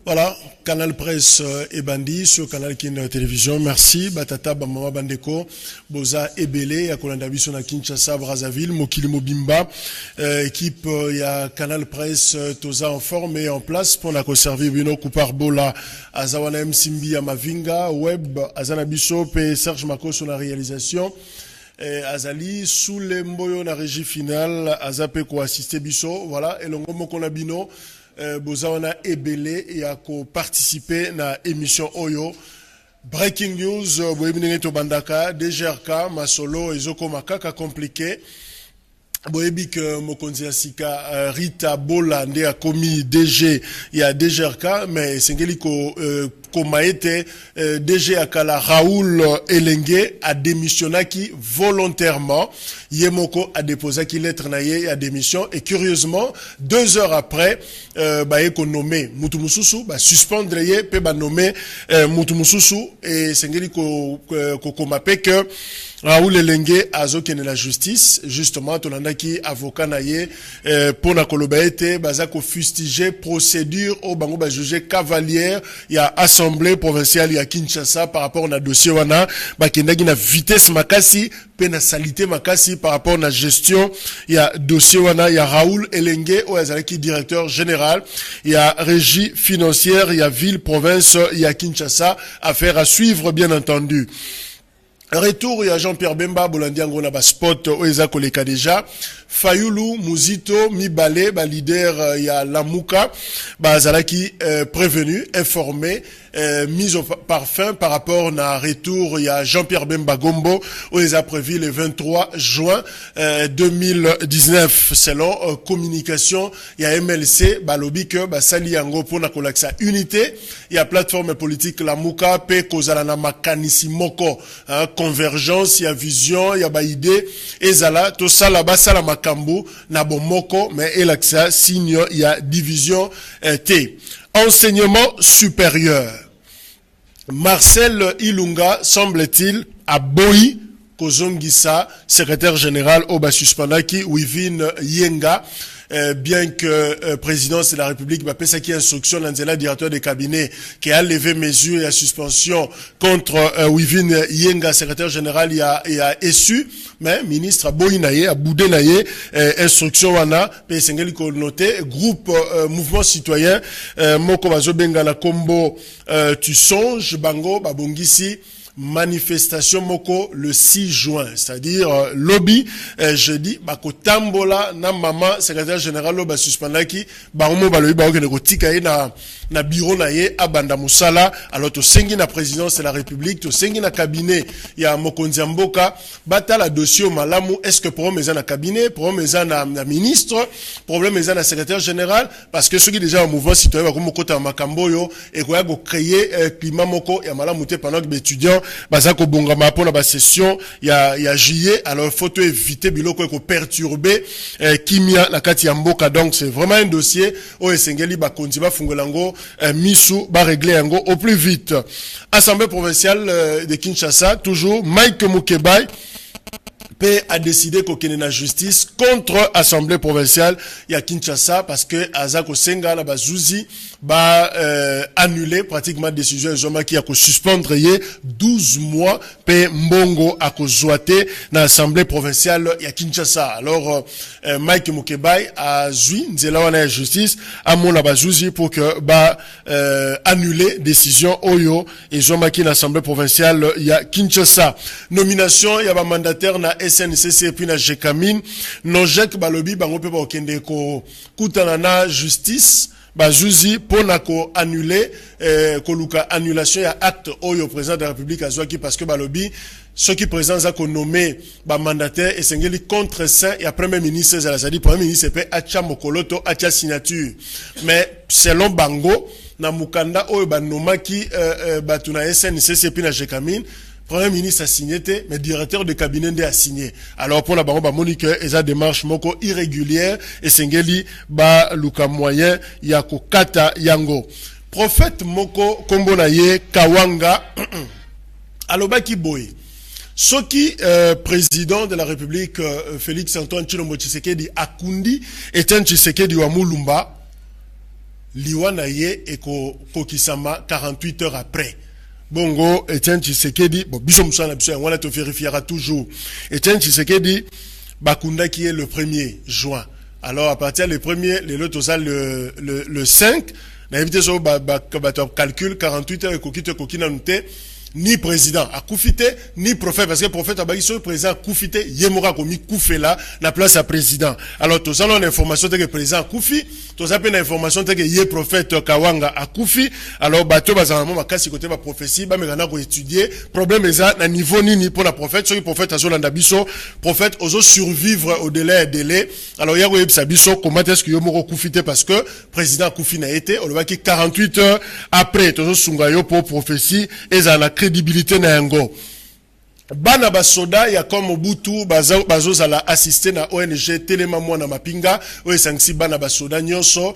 Voilà, Canal Presse et Bandi sur Canal Kin Télévision. Merci. Batata, Bamama Bandeko, Boza Ebele, Yakolanda Biso na Kinshasa, Brazzaville, Mokili Mobimba. Équipe, il y a Canal Presse, Toza en forme et en place pour la conserver Bino Koupar Bola, Azawana Msimbi, Amavinga, Web, Azana Biso, P. Serge Mako sur la réalisation. Azali, sous les Mboyo, la régie finale, Azape ko assisté Biso. Voilà, et l'ongo Mokonabino. Bozawana Ebele et a participé na émission Oyo. Breaking news, Boebinenge Tobandaka, DGRK, Masolo, Ezoko Makaka compliqué. Boebi que Mokonzi Asika, Rita Bola, nde a commis DG, il y a DGRK, mais Sengeli Komaete, DG Akala Raoul Elenge a démissionné qui volontairement, Yemoko a déposé qui lettre naye à démission et curieusement 2 heures après, eko nommé Moutumususu, suspendre ye pe nommé Moutumususu et Sengeli Komape que Raoul Elenge a zokene la justice, justement, tonandaki avocat naye, pour na kolobaete, bazako fustigé procédure au bango ba jugé cavalière, il y a assemblée provinciale, il y a Kinshasa par rapport à dossier wana, kendagi na vitesse makasi, pe na salité makasi par rapport à la gestion, il y a dossier wana, il y a Raoul Elenge, qui directeur général, il y a régie financière, il y a ville, province, il y a Kinshasa, affaire à suivre, bien entendu. Retour, il y a Jean-Pierre Bemba, Bolandiango, na spot, Oeza Koleka déjà. Fayulu, Muzito, Mibale, leader, il y a Lamouka, Zalaki, prévenu, informé, mise au parfum par rapport à retour, il y a Jean-Pierre Bemba Gombo, Oeza prévu le 23 juin, 2019, selon, communication, il y a MLC, Balobi que, Sali Yango, pour na kolaksa unité, il y a plateforme politique Lamouka, Pe, Kozalana Makanisi Moko, convergence, il y a vision, il y a idée, et Zala, tout ça là-bas, ça la Makambu, Nabomoko, mais il y a signe, il y a division T. Enseignement supérieur. Marcel Ilunga, semble-t-il, à Boyi, Kozongisa, secrétaire général au Basuspandaki, Wivin Yenga, bien que présidence de la République va passer qui instruction l'Anzela directeur de cabinet qui a levé mesures et à suspension contre Wivin Yenga, secrétaire général, il a essu, mais ministre a Boinaye, a Boudenaye, instruction wana, Sengeli ko noté, groupe mouvement citoyen, Moko Bazo Bengala Kombo, tu songes, Bango, Babongisi, manifestation moko le 6 juin, c'est-à-dire lobby jeudi bako tambola na mama secrétaire général lo ba suspendaki ba omo ba lobi ba okene ko tika na bureau na ye abanda musala alors to sengi na présidence de la République to sengi na cabinet ya Mokonzi Mboka batala dossier malamu est-ce que problème est na cabinet problème est na ministre problème est na secrétaire général parce que ceux qui déjà au mouvement citoyen ba ko mokota makambo yo et ko ya ko créer climat moko ya malamu te pendant que étudiants bazako bongama pour la session il y a juillet alors faut éviter biloko ko perturber kimia la kati ya mboka donc c'est vraiment un dossier o esengeli ba konzi ba fungolango misu ba régler yango au plus vite. Assemblée provinciale de Kinshasa toujours Mike Mukebai a décidé qu'on ait la justice contre Assemblée provinciale il y a Kinshasa parce que Azako Senga la Bazouzi annuler pratiquement décision Zoma qui a suspendre 12 mois pe Mbongo a zoité dans l'Assemblée provinciale il y a Kinshasa. Alors Mike Mukebai a zui nzela wana la justice à mon Bazouzi pour que annuler décision Oyo et Zoma qui l'Assemblée provinciale il y a Kinshasa. Nomination il y a un mandataire na SNCC et puis na Jekamine non Jacques Balobi bango pe ba okende ko kutana na justice bazuzi pona ko annuler koluka annulation ya acte oyo président de la République azwaki parce que balobi ceux qui président za ko nommé ba mandataire et sengeli contre ça ya premier ministre za la premier ministre peut acha mokoloto acha signature mais selon bango na mukanda oyo ba nomaki batuna SNCC puis na Jekamine Premier ministre a signé, mais directeur de cabinet a signé. Alors pour la baron Monique, esa démarche moko irrégulière et sengeli ba luka moyen ya ko kata yango. Prophète moko kombo na ye Kawanga alobaki boy. Soki président de la République Félix Antoine Tshilombo Tshisekedi akundi Etienne Tshisekedi wa Mulumba liwana ye eko kokisama 48 heures après. Bongo, Etienne Tshisekedi, bon, biso moussana biso, on te vérifiera toujours. Etienne Tshisekedi, Bakunda qui est le 1er juin. Alors, à partir du 1er, les lots le 5, on a évité ça, calcul 48 heures et kokina nute, ni président a koufité, ni prophète, parce que prophète a bagi président a koufité, yemora komi koufé là, la place à président. Alors, tout ça, on a l'information que le président a koufi, tout ça, on a l'information que yé prophète Kawanga a koufi, alors, bateau, bazaramo, ma casse, côté ma prophétie, bah, mais on a étudier, problème est ça, na niveau ni pour la prophète, sur le prophète, azo landabiso, prophète, oso survivre au délai et délai, alors, y'a oui, sabiso, comment est-ce que yomoro koufité, parce que président koufi n'a été, on le voit qui 48 heures après, tout ça, sungayo pour prophétie, et ça, la crédibilité na yango. Bana basoda ya comme Mobutu bazo zala assister na ONG Telema Mwana Mapinga oyo sangsi bana basoda nyonso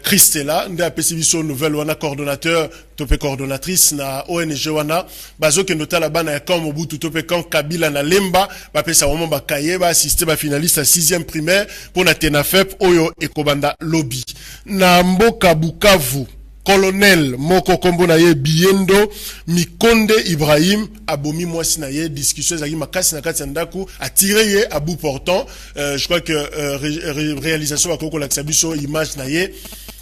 Christela nde apesi biso nouvelle wana coordonnateur tope coordonnatrice na ONG wana bazo ke notala bana ya comme Mobutu tope kan Kabila na Lemba bapesa wamo bakaye ba assister ba finaliste à 6e primaire pour na Tenafep oyo ekobanda lobby na mboka Bukavu. Colonel Moko Kombo na ye Biendo Mikonde Ibrahim abomi mwasi na ye discussion zaki makasi na kati ndaku attiré ye à bout portant je crois que réalisation à Koko Laksabiso image na ye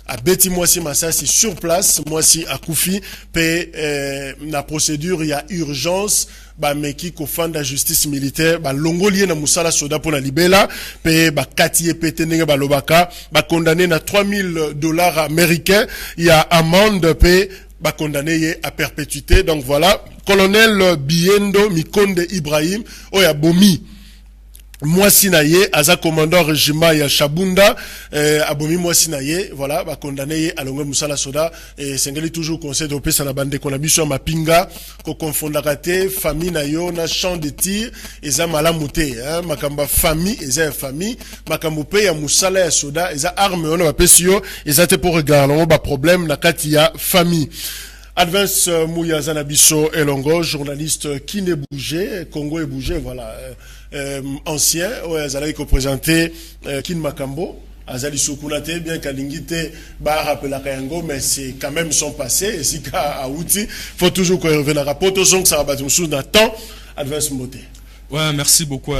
a beti mwasi masasi sur place mwasi akufi pe na procédure il y a urgence ba meki ko fanda justice militaire ba longolier na musala soda pour la libela pe ba katie pete ndenge ba lobaka ba condamné na $3000 américains il y a amende pe ba condamné à perpétuité donc voilà colonel Biendo Mikonde Ibrahim oya bomi Mwasi na ye, aza commandant régiment ya Shabunda, abomi mwasi na ye, voilà, ba condamné ye alonge musala soda, et sengeli toujours conseil de pesa na bande konabisho mapinga, ko confondaka te, famille na yo, na champ de tir, eza malamu te, makamba famille, eza famille, makambo pe ya musala ya soda, eza arme, on va pesi yo, eza te pour regarder, ba problème na kati ya famille. Advance Mouya Zanabiso Elongo, journaliste qui ne bougeait, Congo est bougé, voilà, ancien, Azalai ko présenté Kin Makambo, Azali Soukounate, bien qu'Alingite, bah, rappelle la Kayango, mais c'est quand même son passé, et si à Outi, faut toujours qu'on revienne à rapport, tout ça va battre sous temps, Advance Moté. Ouais, merci beaucoup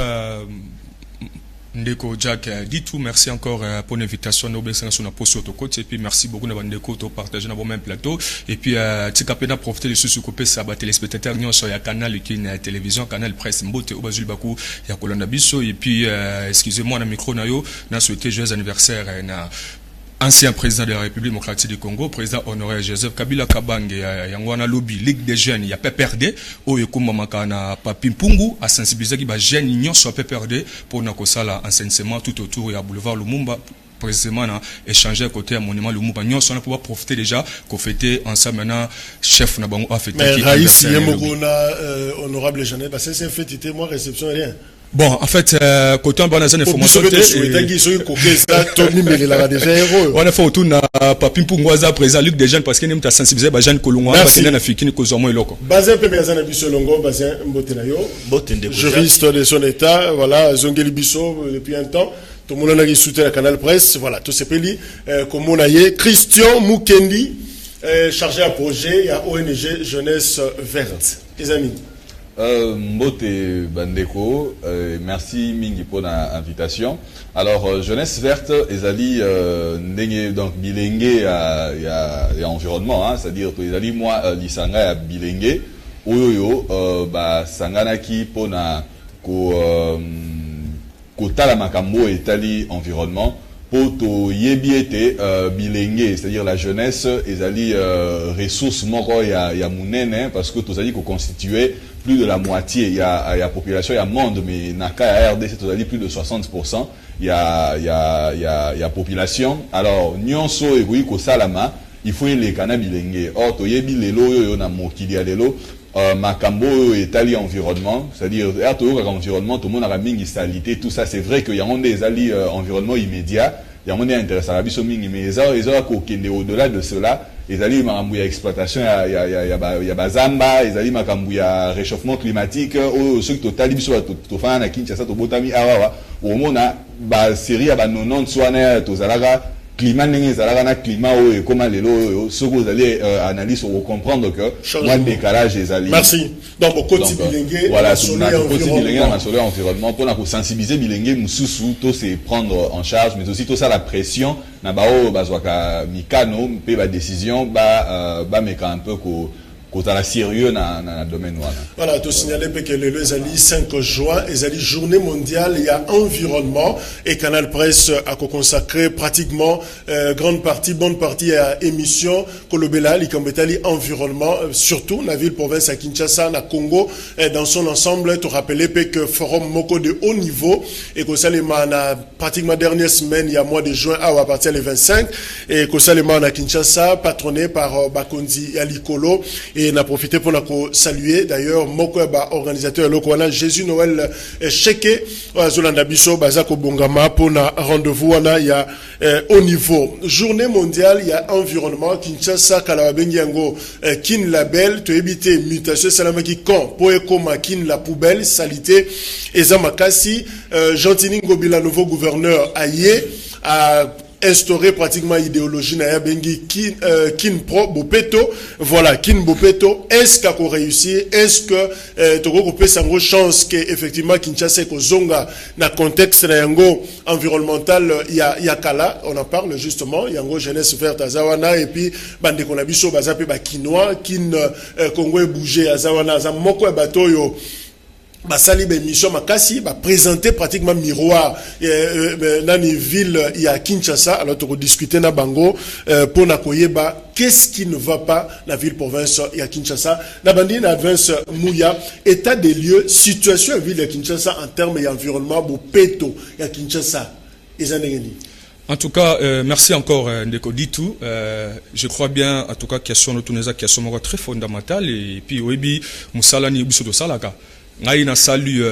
Ndeko Jack dit tout, merci encore pour l'invitation au Bessin sur la poste autocote et puis merci beaucoup d'avoir Ndeko de partager dans vos mêmes plateaux et puis Tikapena profiter de ce sous-coupé ça va téléspectateurs nous sur le canal qui est télévision canal presse Mbote au Bazul Bakou ya Kolanda Biso et puis excusez-moi na micro nayo na souhaité joyeux anniversaire na ancien président de la République démocratique du Congo, président honoraire Joseph Kabila Kabange, Yangwana Lobby, Ligue des jeunes, il y a PPRD, Oyekuma Makana Papimpungu, à sensibiliser qui va jeunes union soit PPRD pour Nakosala enseignement tout autour, il y a boulevard Lumumba. Précisément, échanger à côté à monument Lumumba. Nous, on va pouvoir profiter déjà qu'on fêtait ensemble maintenant, chef Nabango a fêté. Mais Raïs, Yemogona, honorable Jeannette, parce que c'est fêté, moi, réception rien. Bon, en fait, côté en bonne information, on a fait autour de Papimpungoza, président Luc des jeunes, parce qu'il y a sensibilisé les jeunes Kolongois, parce qu'il y a Fikini Kozomo et Loko. Bazin Pemezana Biso Longo, Bazin Mbotenayo, juriste de son état, voilà, Zongeli Biso, depuis un temps, tout le monde a soutenu la canal presse, voilà, tout ces pays, comme on a eu, Christian Mukendi, chargé à projet, il y a ONG Jeunesse Verte. Les amis. Mbote Bandeko, merci Mingi pour l'invitation. Alors, Jeunesse Verte, Ezali, donc Bilenge à environnement, hein, c'est-à-dire que Ezali, moi, Lisanga à Bilenge, Oyoyo, Sanganaki Pona, Kotala Makambo et Tali environnement, poto yebiete bilenge, c'est-à-dire la jeunesse, ezali ressources moko ya munene parce que tous ali ko constituer plus de la moitié, il y a population, il y a monde, mais naka ya RDC tous ali plus de 60%, il y a population. Alors nyonso ekoyi ko salama, il faut les kana bilenge. Or to yebi lelo yo na mokili ya lelo makambo etali environnement, c'est-à-dire environnement, tout le monde a mingi salité, tout ça, c'est vrai qu'il y a des ali environnement immédiat, il y a des intéressants à biso mingi, mais ils ont au-delà de cela, ils ali makambo ya exploitation, il y a bazamba, ils ali makambo ya réchauffement climatique, ceux qui totali biso to fana na Kinshasa to botami awa, au mona ba série ya ba 90 soana to zalaga climat n'est climat et comment les lots ce que vous allez analyser ou comprendre que moins décalage des alliés. Merci. Donc au quotidien voilà sur le quotidien sur l'environnement pour la sensibiliser bilingue mususu tout c'est prendre en charge mais aussi tout ça la pression na bao bazwaka mikano pe ba décision ba meka un peu ko la sérieux dans le domaine. Voilà, tu signalais que le 5 juin, les journée mondiale, il y a environnement et Canal Presse a consacré pratiquement bonne partie à émission Kolobela, l'Ikambetali environnement, surtout dans la ville province à Kinshasa, na Congo, dans son ensemble, tu rappelais que forum Moko de haut niveau et que ça na pratiquement dernière semaine, il y a mois de juin à partir du 25 et que ça na Kinshasa, patronné par Bakonzi Alikolo et on a profité pour saluer d'ailleurs Mokweba organisateur local Jésus Noël Cheke Zolanda Biso Bazako Bongama pour un rendez-vous il y a au niveau journée mondiale il y a environnement Kinshasa Kalabengiango kin label to éviter mutation salamaki kon pour ekoma kin la poubelle salité ezamakasi Gentini Ngobila nouveau gouverneur Aye a instauré pratiquement idéologie na bengi kin pro bopeto voilà kin bopeto est-ce qu'on réussit est-ce que toko peut sango chance que effectivement Kinshasa ko zonga na contexte na yango environnemental ya kala on en parle justement yango jeunesse verte azawana et puis bande ko na biso bazape ba kinois kin Congo bouger azawana za moko batoyo basali be mission makasi ba présenter pratiquement miroir dans une ville il y a Kinshasa alors tu discuter na bango pour na koyeba qu'est-ce qui ne va pas la ville province il y a Kinshasa na bandi na advance Mouya état des lieux situation ville de Kinshasa en termes d'environnement bopeto ya Kinshasa ezanengeni. En tout cas, merci encore Ndeko Ditu. Je crois bien, en tout cas, question de Tunisa, question très fondamentale. Et puis, oui, Moussalani Bisoto Salaka. Ngai na salu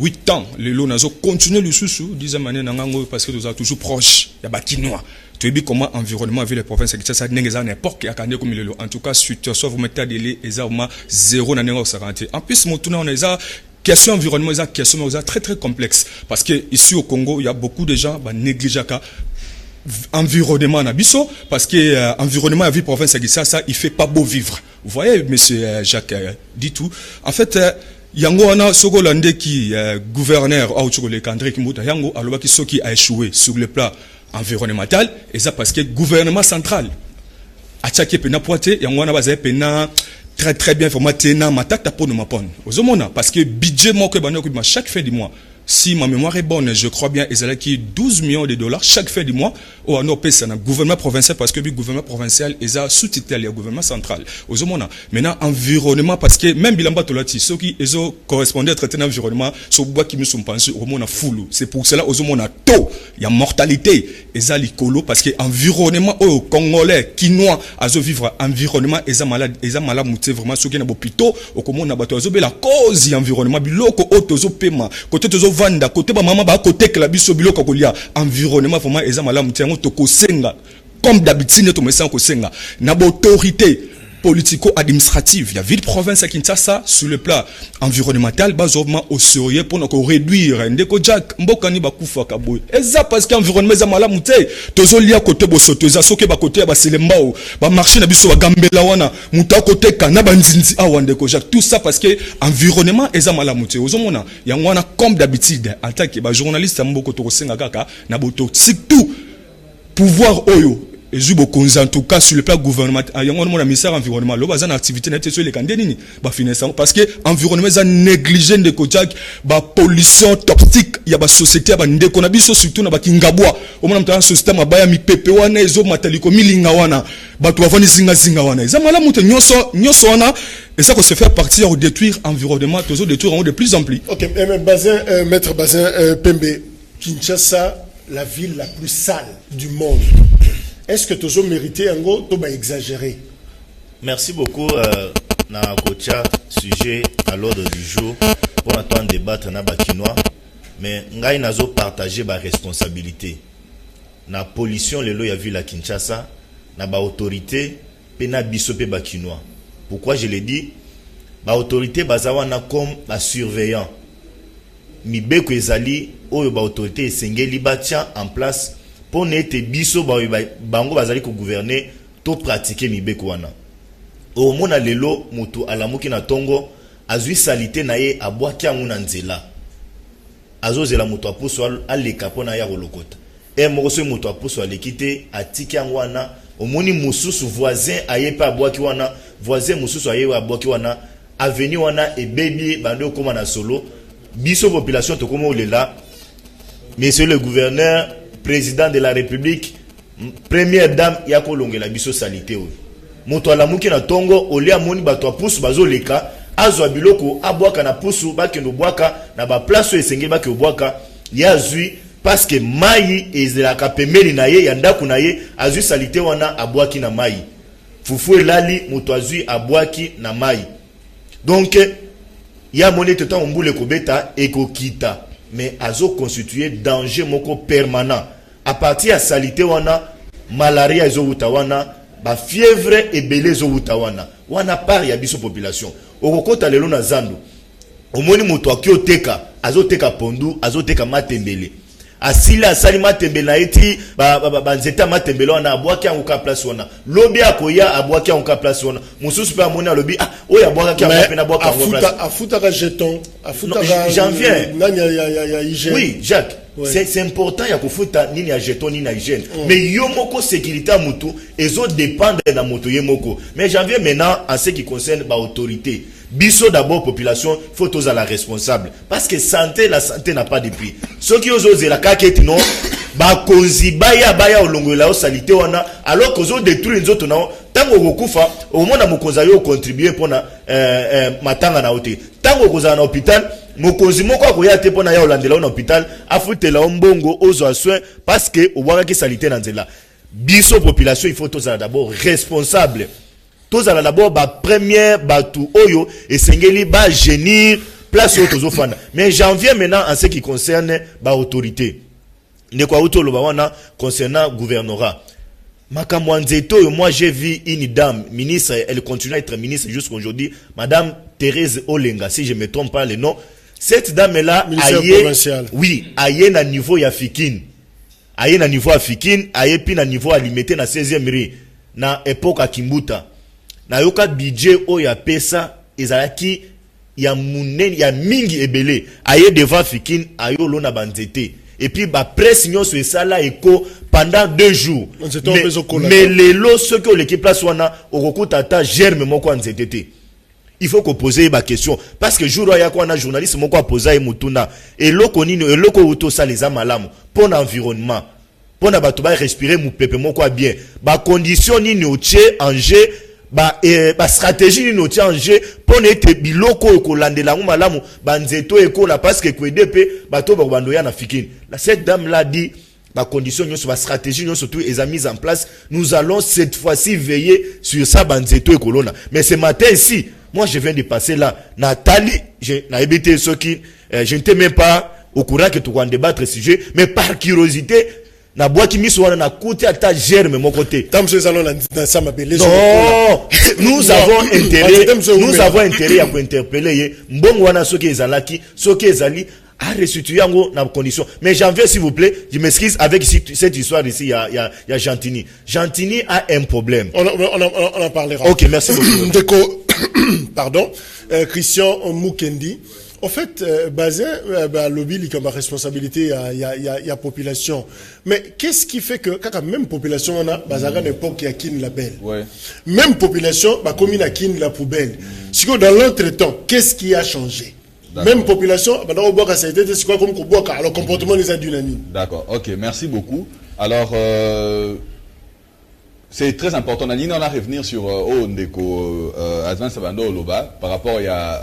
8 ans, les lots nazo continuer le sous disait manière nangango parce que nous sommes toujours proches. Il y a bakinois. Tu sais comment environnement avec les provinces qui ça n'engage n'importe à kande comme le lot. En tout cas, situation vous mettez des les exactement 0 na nengo saranté. En plus, mon tourna on est ça. Question environnement, c'est question très très complexe parce que ici au Congo, il y a beaucoup de gens qui négligent environnement na biso parce que environnement à vie province qui ça il fait pas beau vivre. Vous voyez monsieur Jacques dit tout. En fait yango wana soko lande qui gouverneur au chokole André Kimuta yango alobaki soki a échoué sur le plan environnemental et ça parce que gouvernement central a tchaki pena poité yango wana baza pena très très bien formaté na matata pour nous mapon ozomona parce que budget moko banoko chaque fin du mois. Si ma mémoire est bonne, je crois bien, ils allaient qui 12 millions de dollars chaque fin du mois au gouvernement provincial parce que le gouvernement provincial ils a sous-titré au gouvernement central. Aux hommes maintenant environnement parce que même bilamba tolati ceux qui ils ont correspondé à traiter l'environnement sur bois qui nous sont pensés au monde full. C'est pour cela aux hommes tôt il y a mortalité ils a l'écolo parce que environnement au congolais quinois azo vivre environnement ils a malade muté vraiment ceux qui na hôpitaux au comment na bato azo la cause environnement biloko otozo paiement côté tozo vanda côté ba maman ba côté que la biso biloko kolia environnement vraiment eza malamu tiango to kosenga comme d'habitude to mesa ko senga na autorité politico-administrative il y a ville province à Kinshasa sur le plan environnemental basement au sérieux pour nous réduire ndeko Jack mbokani bakufa kaboy eza parce que environnement eza malamu te tozo lia côté bosoto eza soke ba côté ba selembao ba marché na biso ba gambela wana muta côté kana banzinzi awa ndeko Jack tout ça parce que environnement eza malamu te ozomona yango wana comme d'habitude en tant que ba journaliste mboko to kosenga kaka na boto surtout pouvoir oyo et zubo en tout cas sur le plan gouvernemental il y a un ministère environnement là bazan activité nette sur les candidats ba financer parce que environnement est négligé de Kojak ba pollution toxique il y a ba société ba ndeko na biso surtout na ba kingabwa au moins dans société mabaya mi pepe wana ezo mataliko milinga wana ba to avani zinga wana za mala muto nyoso wana et ça qu'on se fait partir au détruire environnement toujours détruire de plus en plus. OK, Bazin maître Bazin Pembe, Kinshasa, la ville la plus sale du monde. Est-ce que toujours mérité un go to ba exagérer? Merci beaucoup na kocha sujet à l'ordre du jour pour entendre débattre na bakinois mais ngai nazo partager ba responsabilité na pollution lelo ya ville à Kinshasa na ba autorité pe na biso pe bakinois. Pourquoi je l'ai dit? Ba autorité bazawana comme la surveillant mibeko ezali oyo ba autorité esengeli batia en place pour n'être biso bango bazali ko gouverner to pratiquer mibeko wana. Au mona lelo mutu alamuki na tongo azui salite na ye abwaki yango na nzela. Azozela mutu apuso aleka pona ya kolokota. E moko so mutu apuso alekite atiki yango wana omoni mususu voisin ayepa abwaki wana voisin mususu ayepa abwaki wana avenue wana e baby bando koma na solo biso population to koma olela. Monsieur le gouverneur, président de la République, première dame ya kolongela biso salite oyo. Moto alamuki na tongo olia moni bato apusu bazoleka azwa biloko abwaka na pusu bakendo bwaka na ba place esengeli baki obwaka ya zui parce que mai ezelaka pembeni na ye ya ndaku na ye azui salite wana abwaki na mai fufu elali moto azui abwaki na mai donc ya moni teta ombule kobeta ekokita mais azo constituer danger moko permanent à partir ya salite wana malaria ezo utawana ba fièvre ebele ezo utawana wana par ya biso population okokota lelo na zandu omoni moto akioteka azoteka pondu azoteka matembele asila asali matembele na eti ba nzeta matembele wana abwaki yango ka place wana lobi akoya abwaki yango ka place wana mususu pe amoni alobi oya abwaki yango pe na bwaka yango place afuta ka jeton afuta ka j'en viens nani ya hygiène. Oui Jacques, ouais. C'est important ya kufuta nini ya jeton nini na hygiène mais yo moko sécurité mutu ezo dépendre na moto ye moko mais j'en viens maintenant en ce qui concerne ba autorité. Biso d'abord population faut tous à la responsable parce que la santé n'a pas de prix. Ceux qui osent la kaketi non ba kozi baya olongola o salité wana alors que zo détruire nzoto na tango kokufa au mona mokonza yo contribuer pona matanga na hote tango koza na hôpital mokonzi moko akoya te pona ya olandela na hôpital afutela mbongo ozo soin parce que obwaka ki salité na nzela. Biso population il faut tous d'abord responsable. Tous à la d'abord ba première batu oyo et sengeli ba génir place au tozofana. Mais j'en viens maintenant en ce qui concerne ba autorité. Ne quoi auto wana concernant gouvernorat. Makamwanzeto, moi j'ai vu une dame ministre, elle continue à être ministre jusqu'aujourd'hui, madame Thérèse Olenga, si je me trompe pas le nom. Cette dame là aye na niveau ya Fikine. Aye na niveau ya Fikine, aye pi na niveau alimité na 16e rue na époque à Kimbuta. Na yoka budget o ya pesa ezalaki ya munene ya mingi ebele aye devant Fikine ayo lona banzete et puis ba presse nyonso esala eko pendant 2 jours mais lelo ce que l'équipe place wana okokuta ta germe moko nzetete. Il faut qu'on pose ba question parce que jour ya kwa na journaliste moko a poser mutuna eloko nini eloko uto saleza malamu pour l'environnement pour na bato ba respirer mu pepe moko bien ba condition nini oche en jeu ba stratégie ni noti en jeu pour n'être biloko ko landela ngo malamu ba nzeto ekola parce que kwedep bato ba bando ya na Fikine. Cette dame là dit ba condition nyoso ba stratégie nyoso tout est mise en place. Nous allons cette fois-ci veiller sur ça ba nzeto ekolona. Mais ce matin ici, moi je viens de passer là Nathalie, na ebité ceux qui je n'étais même pas au courant que tu vas débattre ce sujet mais par curiosité na boaki miso wana na kuti ata germe mon côté. Tam ce salon dans ça m'appelle. Non, nous avons intérêt à interpeller mbongo wana soki ezalaki, soki ezali à restituer yango na condition. Mais j'en viens s'il vous plaît, je m'excuse avec cette histoire ici il y a Gentini. Gentini a un problème. On en parlera. OK, merci beaucoup. Pardon. Christian Mukendi En fait, Bazin, lobby, il y a ma responsabilité, il y a population. Mais qu'est-ce qui fait que, quand même population, on a, Bazara n'importe qui a kin la belle. Ouais. Même population, commune a kin la poubelle. Si dans l'entretemps, qu'est-ce qui a changé? Même population, c'est quoi comme le comportement des adunani. D'accord, ok, merci beaucoup. Alors, c'est très important. On a revenir sur Ndeko Advance Sabando Loba par rapport à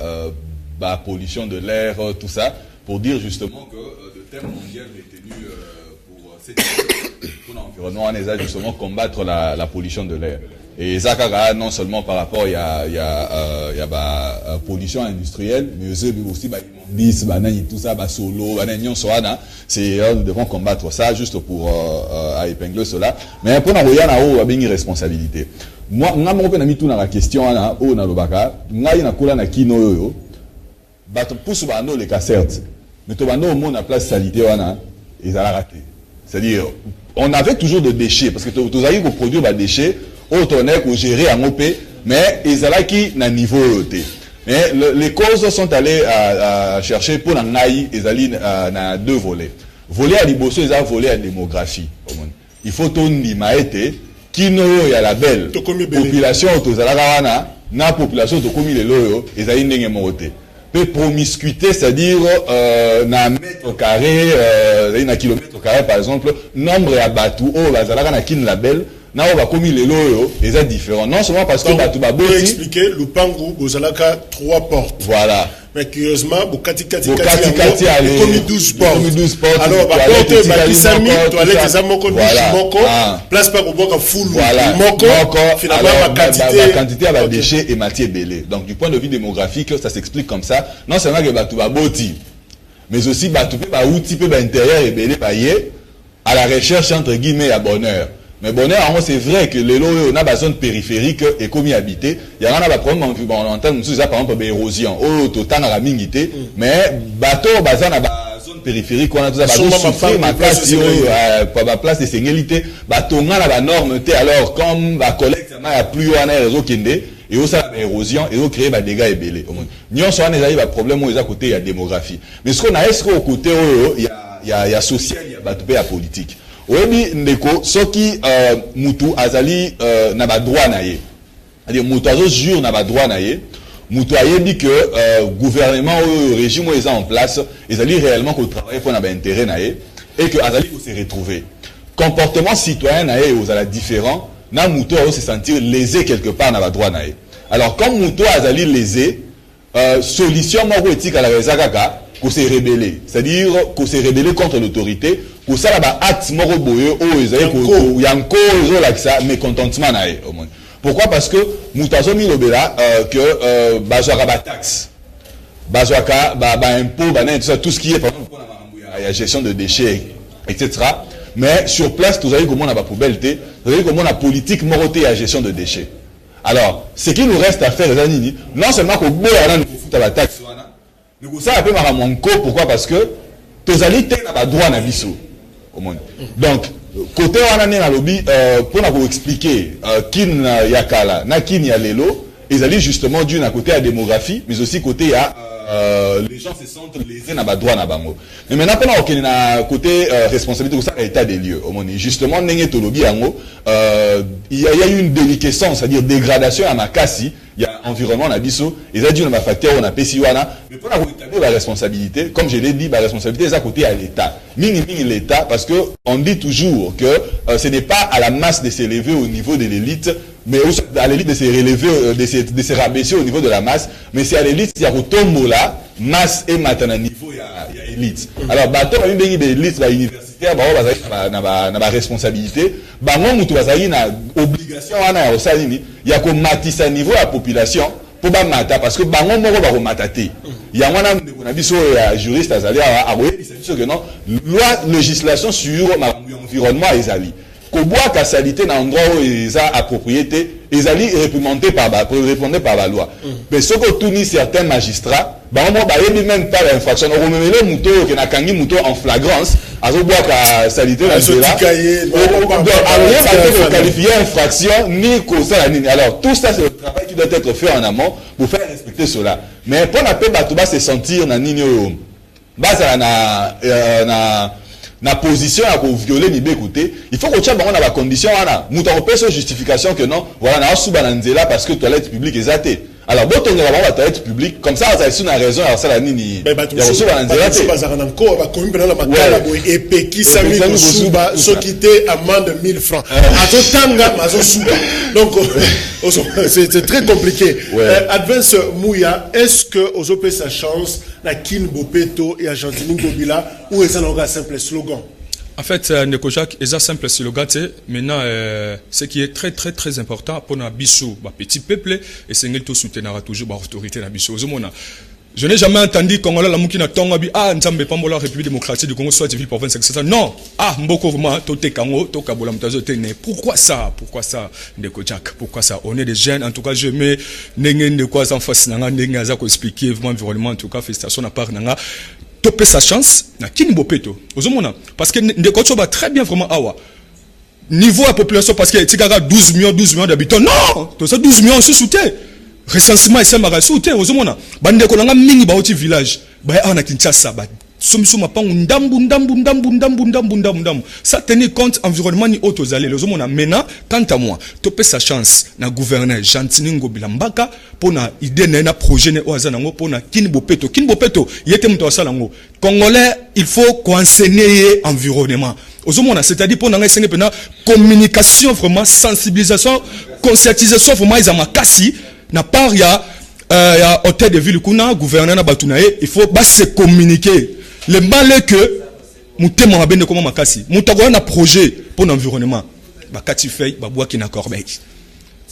la pollution de l'air, tout ça, pour dire justement que le terme mondial retenu pour l'environnement, on est justement combattre la pollution de l'air. Et Zakara, non seulement par rapport à la pollution industrielle, mais aussi tout ça, solo, c'est nous devons combattre ça juste pour épingler cela. Mais pour nous, il y a une responsabilité. Moi, je suis tout dans la question, les cas certes, mais tout le monde a place salité, ils ont raté. C'est-à-dire, on avait toujours des déchets, parce que tous les gens qui produisent des déchets, autonome ou géré en OP, mais ils ont qui na niveau ET. Mais les causes sont allées à chercher pour l'anaï, ils allaient na deux volets. Volet à l'ibosso, ils ont volé à démographie. Il faut ton limaete qui no ya la belle population aux alawana na population to komi les loyo, ils allaient n'engue moté. Peu promiscuité, c'est-à-dire na mètre carré, na kilomètre carré par exemple, nombre à batou oh la zalaka na kin la belle. Non, on va commis les loyaux, ils sont différents. Non seulement parce que tu vas expliquer, le pango, vous avez 3 portes. Voilà. Mais curieusement, Bokati, commis 12 portes. Alors, porte, Bakisami, toilette, les amoko, moko, place pas au boka full. Voilà. Moko, finalement, la quantité à déchets et matière belée. Donc, du point de vue démographique, ça s'explique comme ça. Non seulement que tu vas boti, mais aussi, tu peux pas outil, peu intérieur et belé, à la recherche, entre guillemets, à bonheur. Mais bonheur, c'est vrai que les lots, on a des zones périphériques et comme y habiter, il y a un problème environnemental, nous par exemple, l'érosion, total dans la mingité, mais bateau, bazar, dans la zone périphérique, on a tout ça, souffrir, ma place de sénilité, bateau, on a la norme, alors, comme la collecte, il y a plus, on a réseau qui est, et aussi l'érosion, et on crée des dégâts et belés. Nous, on a des problèmes, on a côté, il y a démographie. Mais ce qu'on a, est-ce qu'au côté, il y a social, il y a politique. Oui, ndeko, ce qui mutu azali n'a pas droit naie. C'est-à-dire mutu azo jure n'a pas droit naie. Mutu a dit que gouvernement ou régime où ils sont en place, ils allaient réellement qu'on travaille pour n'avoir intérêt naie et que azali pour se retrouver. Comportement citoyen naie aux ala différent, na mutu a se sentir lésé quelque part n'a pas droit naie. Alors comme mutu azali lésé, solution moro éthique à la rezakaka qu'on s'est rebellé, c'est-à-dire qu'on s'est rebellé contre l'autorité. Pour ça, là, acte moro boyo, il y a encore là mécontentement nae. Pourquoi? Parce que mutazo mi lobela que bazwaka ba taxe, bazwaka ba impôt, tout ce qui est par exemple pour la gestion de déchets, etc. Mais sur place, vous avez comment on a pas poubelle, vous avez comment on a politique moroté à gestion de déchets. Alors, ce qui nous reste à faire, non seulement qu'on boit là nous fout à la taxe, nous ça appelle maramonko. Pourquoi? Parce que tous allez n'a pas droit na biso. Donc, côté on a lobby pour vous expliquer kin yakala na kin ya lelo, ils allaient justement d'une à côté à démographie, mais aussi côté à les gens se sentent lésés n'a pas droit na bango. Mais maintenant pendant qu'on a côté responsabilité pour ça l'état des lieux, justement n'engé to lobby yango il y a eu une déliquescence, c'est-à-dire dégradation à Makassi. Il y a environnement, on a biso, ils ont dit on a facteur, on a PCUANA, mais pour établir la responsabilité, comme je l'ai dit, la responsabilité est à côté à l'État. Mini l'État, parce que on dit toujours que ce n'est pas à la masse de s'élever au niveau de l'élite, mais à l'élite de se relever, de se rabaisser au niveau de la masse, mais c'est à l'élite, il y a au là, masse et maintenant niveau, il y a élite. Alors, bateau, il y a une élite, la université, na responsabilité, bango mutu bazali na obligation wana osalini ya ko matisa niveau ya population pour ba mata parce que bango moko ba ko matate ya wana na biso ya juriste azali a c'est que non loi législation sur l'environnement ezali ko bois ka salité na endroit où ils a à propriété ezali réprimandé par la loi mais ce que tout ni certains magistrats bango ba yebi même pas l'infraction on remele muto ke na kangi muto en flagrance azo bois ka salité na cela alors qualifier infraction ni cause la ligne. Alors tout ça c'est le travail qui doit être fait en amont pour faire respecter cela. mais pour na pe bato ba se sentir na nini oyo baza na position à violer libe écouter, il faut que tu aies la condition wana muta ko pesa justification que non voilà na suba na nzela parce que toilette publique est athée. Alors bon on va la toilette publique comme ça ça a raison alors ça la nini ya suba na nzela te bazaka na ko ba komi pena la makala boy et peki sami ko suba so quitté amende 1000 francs atotanga mazo suba donc c'est très compliqué. Advance Mouya, est-ce que aux OP sa chance na Kin Bopeto et Argentine Ngobila ou est-ce un simple slogan? En fait, Nekojak, c'est un simple slogan. Maintenant, ce qui est très très très important pour nos bisous, petit peuple, et c'est que tout soutenir toujours l'autorité de bisous. Je n'ai jamais entendu qu'on a la moukina tonga bi nzambe pambola République démocratique du Congo soit civil province etc. Non, mboko vraiment tote kango to kabola mtazo te ne. Pourquoi ça Ndeko Jack? Pourquoi ça? On est des jeunes en tout cas je mets nenge de quoi en face nanga nenge aza ko expliquer vraiment environnement en tout cas félicitations à part nanga topé sa chance na Kin Bopeto. Ozomona parce que Ndeko Tchoba très bien vraiment awa. Niveau la population parce que tikaka 12 millions d'habitants. Non, tout ça 12 millions se soutient. Recensement et ça m'a sauté aux hommes. Bande kolanga mingi ba oti village. Ba ana Kinshasa ba. Sumsuma pa ndambu. Ça tenir compte environnement ni autres allées les hommes maintenant quant à moi topé sa chance na gouverneur Jantini Ngobila Mbaka pour na idée na projet ne oza nango pour na Kin Bopeto yete mto wasala ngo congolais il faut qu'enseigner environnement aux hommes c'est-à-dire pour na enseigner pena communication vraiment sensibilisation conscientisation vraiment ils amakasi na part ya hôtel de ville kuna gouverneur na batunae il faut se communiquer le mal est que mutema mabende comme makasi mutako na projet pour l'environnement bakati fay babwa ki na corbeille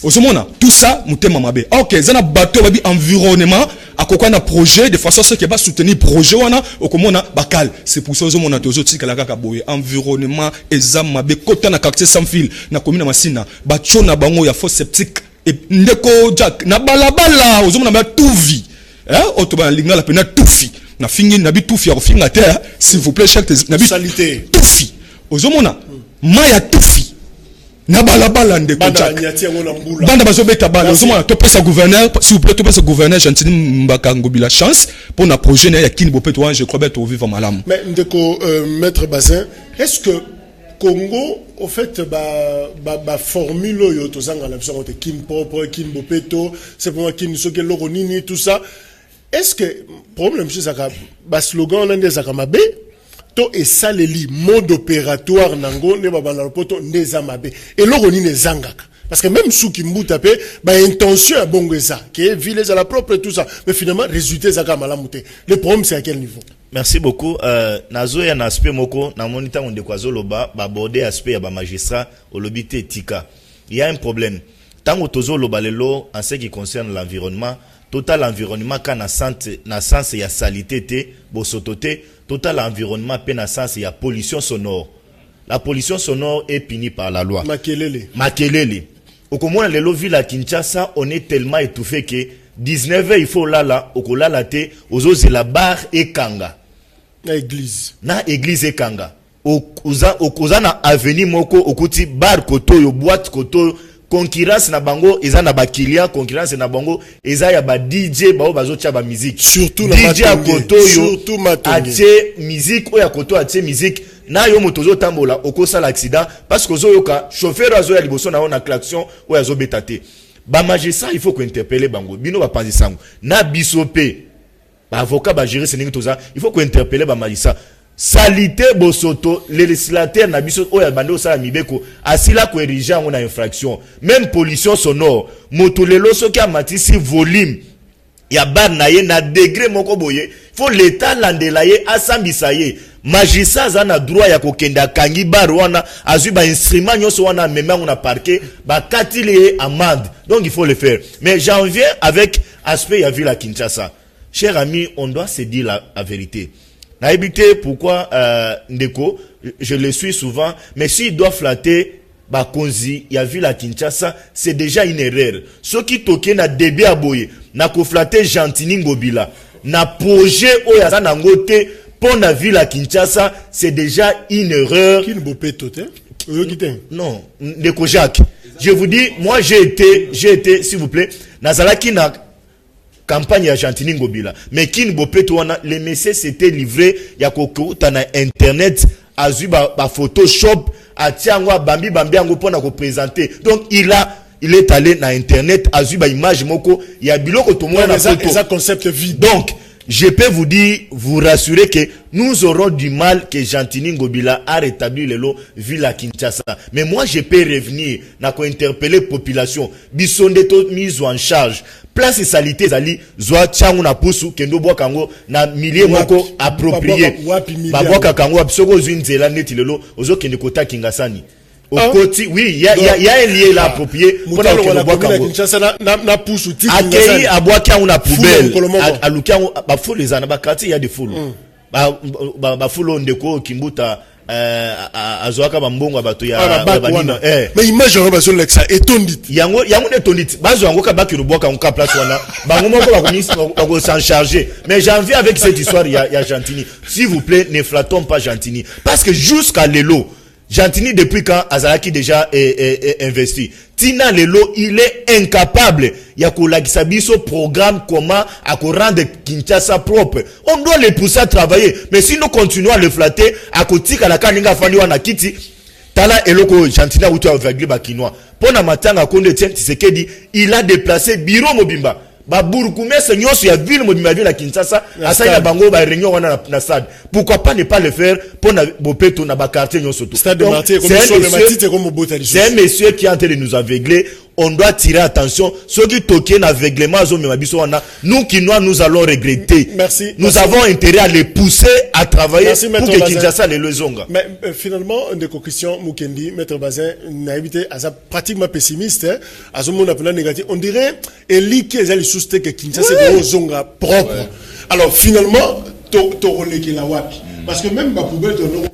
osomona tout ça mutema mabe OK zana bateau babi environnement akokwa na projet de façon ce que ba soutenir projet wana okomona bakal c'est pour ça osomona tozo tikala kaka boye environnement ezam mabe kota na quartier sans fil na commune Masina bacho na bango ya fosse septique Ndeko Jack na balabala ozomona ba tout vie otoba linga la pena tout vie na fingi na bi tout vie finga terre s'il vous plaît chaque na bi salité tout vie ozomona maya tout vie na balabala Ndeko Jack banda bazobeta bala ozomona to pesa gouverneur s'il vous plaît to pesa gouverneur Jantini Mbaka Ngobila chance pour na projet na ya Kin Bopeto je crois bien to vivre malam mais Ndeko maître Bazin est-ce que Congo, au fait, formule yo tozanga la version de Kin propre, Kin Bopeto, c'est pour moi Kin soke loronini tout ça. Est-ce que problème c'est ça slogan on a ça mabe to et ça les mode opératoire nango ne ba na poto ndeza mabe et loronini zangaka parce que même sous Kimbuta pe intention à bongeza que ville à la propre tout ça mais finalement résultat ça malamute. Le problème c'est à quel niveau? Merci beaucoup. Nazo ya aspect moko na monita on de kwazo loba ba aborder aspect ya ba magistrat au lobité tika. Il y a un problème. Tant tozo loba lelo en ce qui concerne l'environnement, total environnement quand na sens ya salité te, bosototé, total environnement pe na sens ya pollution sonore. La pollution sonore est punie par la loi. Makelele. Au comment lelo ville à Kinshasa, on est tellement étouffé que 19h il faut là okolala te ozoze la bar et kanga na église et kanga oza na avenue moko okuti bar koto yo boîte koto concurrence na bango eza na ba client concurrence na bango eza ya ba DJ bao bazotia ba musique surtout DJ à koto yo atie musique o ya koto atie musique na yo motozo tambola okosa l'accident parce que ozoyoka chauffeur azo ya liboso na ona klaxon o ya zo betate. Ba magistrat il faut qu'on interpelle bango bino ba panzi sango na bisope ba avocat ba gérer seningi toza il faut qu'on interpelle ba magistrat salité bosoto les législateurs na biso oya bando sala mibeko asila ko ériger en infraction même pollution sonore moto lelo soki amatisi volume ya bar na ye na degré moko boye faut l'état landela ye asambisa ye magistrat zana droit ya kokenda kangi bar wana azui ba instrument nyoso wana même on a parqué ba katile amende donc il faut le faire mais j'en viens avec aspect ya ville à Kinshasa. Cher ami, on doit se dire la vérité. Na habité pourquoi Ndeko je le suis souvent mais s'il doit flatter ba konzi ya ville à Kinshasa c'est déjà une erreur. Ce qui toke na début à boye na ko flatter Jantini Ngobila na projet o ya na ngote pour la ville à Kinshasa, c'est déjà une erreur. Non, Ndeko Jacques. Je vous dis, moi j'ai été, s'il vous plaît, Nazalaki na campagne ya Gentini Ngobila mais kin bopeto wana les messages c'était livré ya kokota na internet azu ba Photoshop atiangwa bambi yango pona ko présenter donc il est allé na internet azu ba image moko ya biloko to mona na photo ça concept vide. Donc je peux vous dire, vous rassurer que nous aurons du mal que Gentini Ngobila a rétabli le lot vu la Kinshasa. Mais moi, je peux revenir, n'a ko interpeller population. Bisonde to mise en charge. Place et salité zali zwa changu na pusu kendo bwa kango na milieu moko approprié. Babwa kango absoko zunzela neti le lot ozo kende kota Kingasani. Au côté, oui, il y a un lien là approprié. Pour la Kinshasa na pousse accueilli à bois qui a une poubelle. À l'oukia, bah faut les anabakati, il y a des foules. Bah foule on déco kimbuta à zoaka bambongo bato ya banina. Mais imagine on va sur l'exa étondit. Yango étondit. Bazo yango ka baki ruboka on ka place wana. Bango moko ba ko s'en charger. Mais j'en viens avec cette histoire il y a Gentini. S'il vous plaît, ne flattons pas Gentini parce que jusqu'à l'élo Gentini, depuis quand Azalaki déjà est investi. Tina Lelo, il est incapable. Yakoula Gisabiso programme comment à rendre Kinshasa propre. On doit les pousser à travailler. Mais si nous continuons à le flatter, à côté à la Kaninga Faniwa Nakiti, Tala Eloko Gentini a outé avec les Bakinois. Pona Matanga Konde Tien Tisekedi, il a déplacé Biro Mobimba. Ba Burukume Seigneur sur la ville Mobimba la Kinshasa, à ça la bango ba réunion wana na stade. Pourquoi pas ne pas le faire pour na bopeto na ba quartier nyoso tout. Stade de Martyr comme c'est un monsieur qui est en train de nous aveugler. On doit tirer attention. Ceux qui toquent l'aveuglement, nous qui nous allons regretter. Merci. Nous avons intérêt à les pousser à travailler pour que Kinshasa les lezonga. Mais finalement, une des questions, Mukendi, Maître Bazin, n'a évité à ça pratiquement pessimiste, à ce moment appelé négatif. On dirait, Eli qui est allé soutenir que Kinshasa c'est un zonga propre. Ouais. Alors finalement, Torole qui la wapi. Parce que même ma poubelle de l'Europe,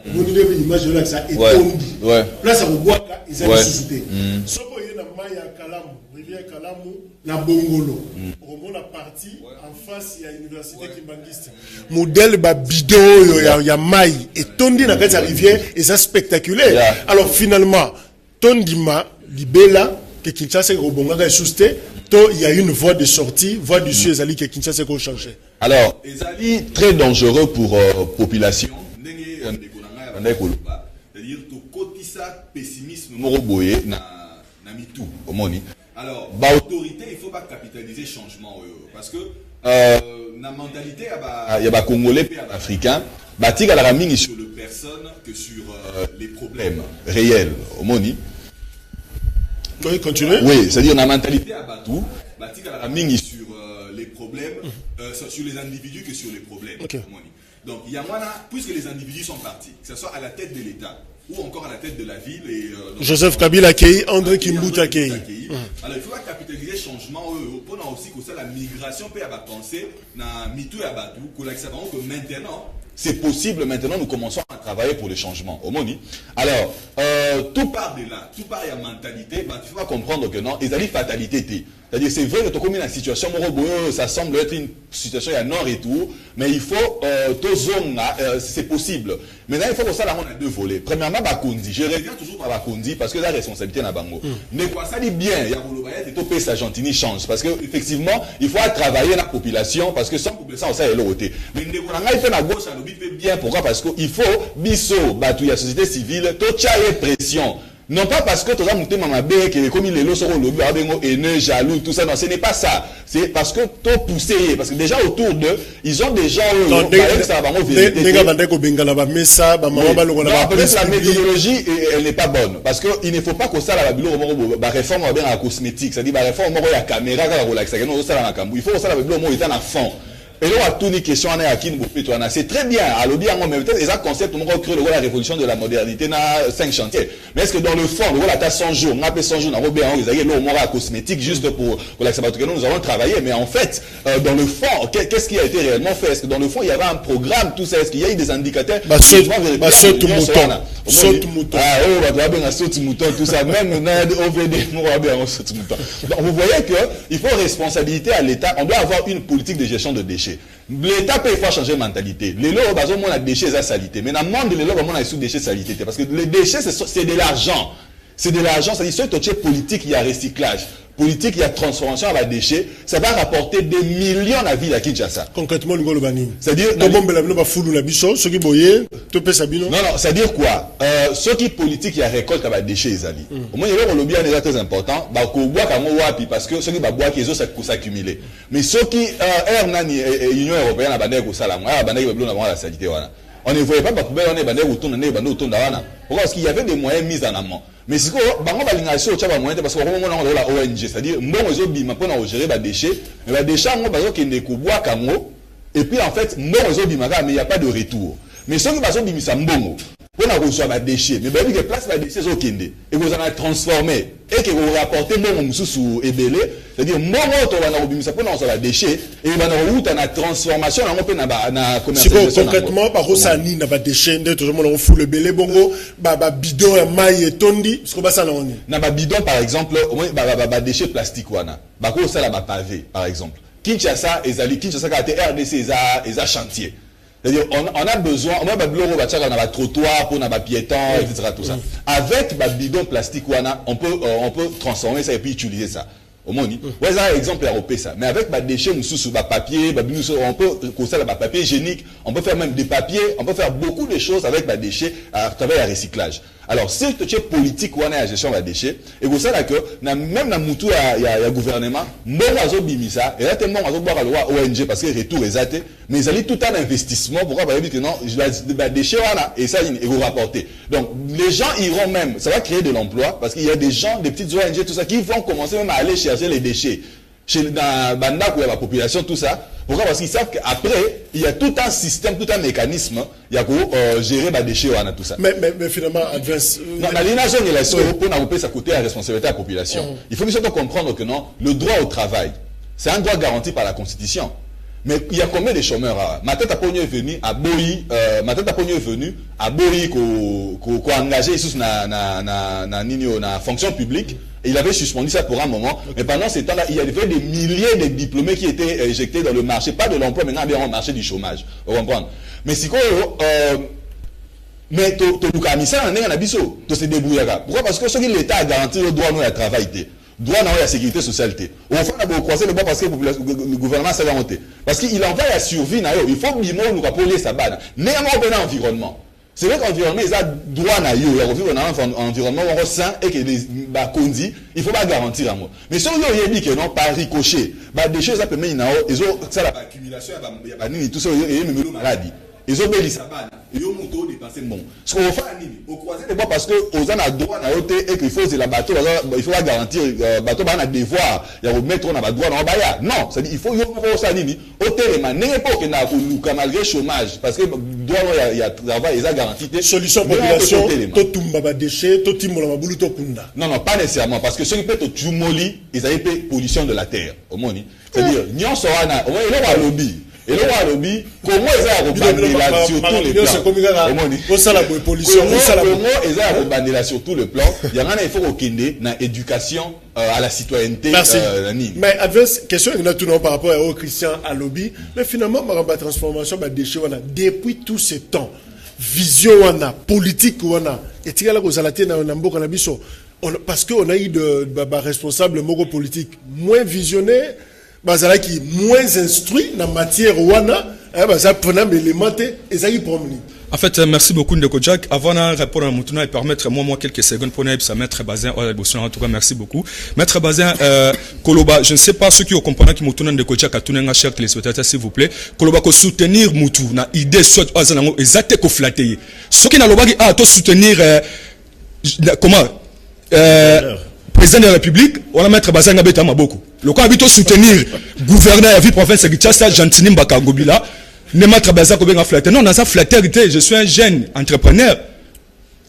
vous avez une image de là que ça est tondi. Là, ça vous voit, ils allaient sous-souter. Ya Kalamu, rivière Kalamu, na Bongolo. On a parti en face, il y a l'université Kimbangiste. Modèle ba bidon, il y a maille et tondi na cette rivière et ça spectaculaire. Yeah. Alors finalement, tondima libela que Kinshasa Robonga est sousté, il y a une voie de sortie, voie du sud Ezali que Kinshasa ko changer. Alors, Ezali très dangereux pour population. C'est-à-dire to kotisa pessimisme moroboye na tout au moni. Alors, autorité, il faut pas capitaliser changement parce que la mentalité il y a congolais et africains, batik à la ramine sur le personne que sur les problèmes réels au moni. Oui, continuez. Oui, c'est-à-dire la mentalité à Batou, batik à la ramine sur les problèmes, sur les individus que sur les problèmes. Okay. Au moni. Donc, il y a moi là, puisque les individus sont partis, que ce soit à la tête de l'État ou encore à la tête de la ville. Et, Joseph Kabila accueilli, André Kimbuta accueilli. Alors il faut capitaliser changement pendant aussi que ça la migration peut avoir pensé na mitou et abatu que maintenant c'est possible. Maintenant nous commençons à travailler pour le changement au moni. Alors tout part de là, tout part de la mentalité. Il faut comprendre que non, ils ont une fatalité. C'est-à-dire c'est vrai que tu as la situation ça semble être une situation à nord et tout, mais il faut c'est possible. Maintenant il faut que ça là on a deux volets. Premièrement Bakondi, je reviens toujours à Bakondi parce que la responsabilité na bango. Mais quoi ça dit bien, il y a et tout pays sa Gentini change parce que effectivement il faut travailler la population parce que sans population ça est l'autre. Mais il fait la gauche à l'objet bien pourquoi parce que il faut biso batu ya société civile to chaye pression. Non pas parce que tu as monté maman bé que comme il est là sur le lobby haineux, jaloux, tout ça. Non, ce n'est pas ça. C'est parce que tu as poussé. Parce que déjà autour d'eux, ils ont des gens. Non, peut-être la méthodologie elle n'est pas bonne parce que il ne faut pas que ça la réforme à cosmétique. C'est-à-dire la réforme il y a caméra il faut que ça la est en fond. Et là, on a toutes les questions, c'est très bien. Alors, mais peut-être, les concepts, on va créer la révolution de la modernité dans 5 chantiers. Mais est-ce que dans le fond, on a 100 jours, on a 100 jours, on a cosmétique juste pour que nous allons travailler. Mais en fait, dans le fond, qu'est-ce qui a été réellement fait? Est-ce que dans le fond, il y avait un programme, tout ça? Est-ce qu'il y a eu des indicateurs? Saute mouton, tout ça. Même, vous voyez qu'il faut responsabilité à l'État. On doit avoir une politique de gestion de déchets. L'État peut faire changer de mentalité. Les lots, on a déchets et salité. Mais dans le monde, les lots, on a sous déchets salité. Parce que les déchets, c'est de l'argent. C'est de l'argent, c'est-à-dire que politique, il y a recyclage. politique, il y a transformation à déchets, ça va rapporter des millions à la ville à Kinshasa. Concrètement, le Golobani. C'est-à-dire, non, c'est-à-dire quoi? Ceux qui politique, il y a récolte à déchets, Zali. Au moins, il y a le lobby est très important, parce que ceux qui boivent, ils ont s'accumuler. Mais ceux qui, l'Union européenne, on ne voyait pas parce qu'il y avait des moyens mis en amont. Mais c'est quoi, parce qu'on a la ONG, c'est-à-dire, gérer les déchets, mais les déchets, et puis en fait, mais il n'y a pas de retour. Mais ceux qui sont mis en on a reçu des déchets, mais bien que place les déchets au Kende, et vous en avez transformé, et que vous rapportez mon sous ébélé, c'est-à-dire, mon autre, on a reçu des déchets, et il va dans la transformation, on peut na commercialisation. Concrètement, par contre, ça n'y n'a pas de déchets, tout le monde on fout le bélé, bongo, bidon, maille et tondi, parce que ça n'en est. Na bidon, par exemple, au moins, déchets plastiques, wana. Bako, ça, la pavé, par exemple. Kinshasa, Kinshasa, quand RDC, ils a chantier. C'est-à-dire, on a besoin, on a un trottoir pour un piéton, etc. Tout ça. Avec un bidon plastique, on peut transformer ça et puis utiliser ça. Au moins, ouais, ça, exemple, européen, ça. Mais avec des déchets, sous papier, on peut construire des papiers hygiéniques, on peut faire même des papiers, on peut faire beaucoup de choses avec des déchets à travers le recyclage. Alors, si tu es politique ou la gestion des déchets, et vous savez que même dans Moutou, il y a un gouvernement, bon, bimisa, et là, tellement, on va boire le ONG parce que le retour est athée, mais ils ont tout un investissement, pourquoi vous dire que non, les déchets, voilà, et ça, et vous rapportez. Donc, les gens iront même, ça va créer de l'emploi, parce qu'il y a des gens, des petites ONG, tout ça, qui vont commencer même à aller chercher les déchets. Dans Banda, où il y a la population, tout ça. Pourquoi? Parce qu'ils savent qu'après, il y a tout un système, tout un mécanisme, il y a pour gérer les déchets, tout ça. Mais finalement, Advance. Non, la lignage de la SOE, pour n'avoir sa côté la responsabilité de la population. Il faut surtout comprendre que non, le droit au travail, c'est un droit garanti par la Constitution. Mais il y a combien de chômeurs? Ma tête à Pogno est venue à Boyi, qu'on engagé sous na fonction publique. Et il avait suspendu ça pour un moment. Mais pendant ce temps-là, il y avait des milliers de diplômés qui étaient éjectés dans le marché, pas de l'emploi, maintenant bien au marché du chômage. Vous comprenez? Mais si mais tu as mis ça en un abisso, tu se débrouilles. Pourquoi? Parce que l'État a garanti le droit à travail. Droit à la sécurité sociale. Au fond, on a croisé le bois parce que le gouvernement s'est monté. Parce qu'il en va à la survie, il faut que nous rapporter sa banne. Néanmoins, on a environnement. C'est vrai qu'environnement, ils ont droit à vivre dans un environnement sain et que les conduits, il ne faut pas garantir à moi. Mais si on dit que non, par ricochet, des choses à peu près, ils ont l'accumulation, il y a tout ça, il y a une maladie. Ils ont béli sa banne. Ils ont moto dépassé le monde. Ce qu'on fait, on croise les bois parce que aux gens ont droit à l'autre et qu'il faut la bateau, il faut garantir, bateau, il a devoir, il y a mettre on a droit dans le baya. Non, c'est-à-dire, il faut y avoir ça, au terme, n'importe quel malgré chômage, parce que droit, il y a travail, ils ont garanti. Solution population, tout tumba déchets, tout timbola maboulou, tout kunda. Non, pas nécessairement, parce que ceux qui peuvent tout moli, ils avaient fait pollution de la terre. Au moins, c'est-à-dire, nyon sorana, au moins, il y a un lobby. Et le lobby, comment ils ont rebandé sur tous les plans? Comment ils ont rebandé sur tous les plans? Il y en a, il faut qu'il y ait une éducation à la citoyenneté. Merci. Mais Advance, question par rapport au Christian à lobby. Mais finalement, la transformation des déchets, depuis tout ce temps, vision, politique, et tu parce qu'on a eu de responsables politiques moins visionnaires, qui moins instruit dans matière wana ça prenant élémentaire et ça y promener. En fait, merci beaucoup Ndeko Jack. Avant de répondre à Moutuna et permettre moi quelques secondes pour ça Maître Bazin en tout cas merci beaucoup. Maître Bazin Koloba, je ne sais pas ceux qui ont compris qui Moutuna Ndeko Jack a tourné un cher téléspectateur s'il vous plaît. Koloba ko soutenir Moutou na idée soit azango ezate ko flatter. Ceux qui na lobaki a to soutenir comment président de la République, on va mettre Bazanga Beta Maboko. Le cas habite soutenir gouverneur de la province de Kinshasa, Gentini Mbaka Ngobila, ne mettre Bazanga Benga flatter. Non, dans sa flatterité, je suis un jeune entrepreneur.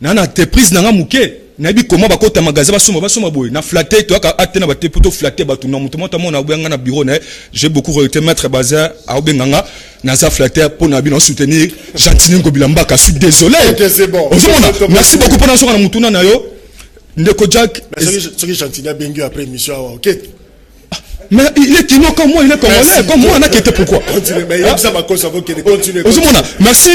Dans une entreprise, dans un mouké. Nabi comment ba kota magasin basoma boy na flatter toi ka atena ba te poto flatter ba tout non mutumo na bengana bureau na j'ai beaucoup regretté mettre Bazin a benganga na za flatter pour na bi non soutenir Gentini Ngobila Mbaka. Je suis désolé. C'est bon. Merci beaucoup pour na mutuna na yo. Ndeko Jack, ce qui chantier bengu après émission ok. Mais il est kino comme moi, il est congolais, comme moi, on a quitté pourquoi? Continue, mais il y a ça, ma cause, avant qu'il continue. Merci,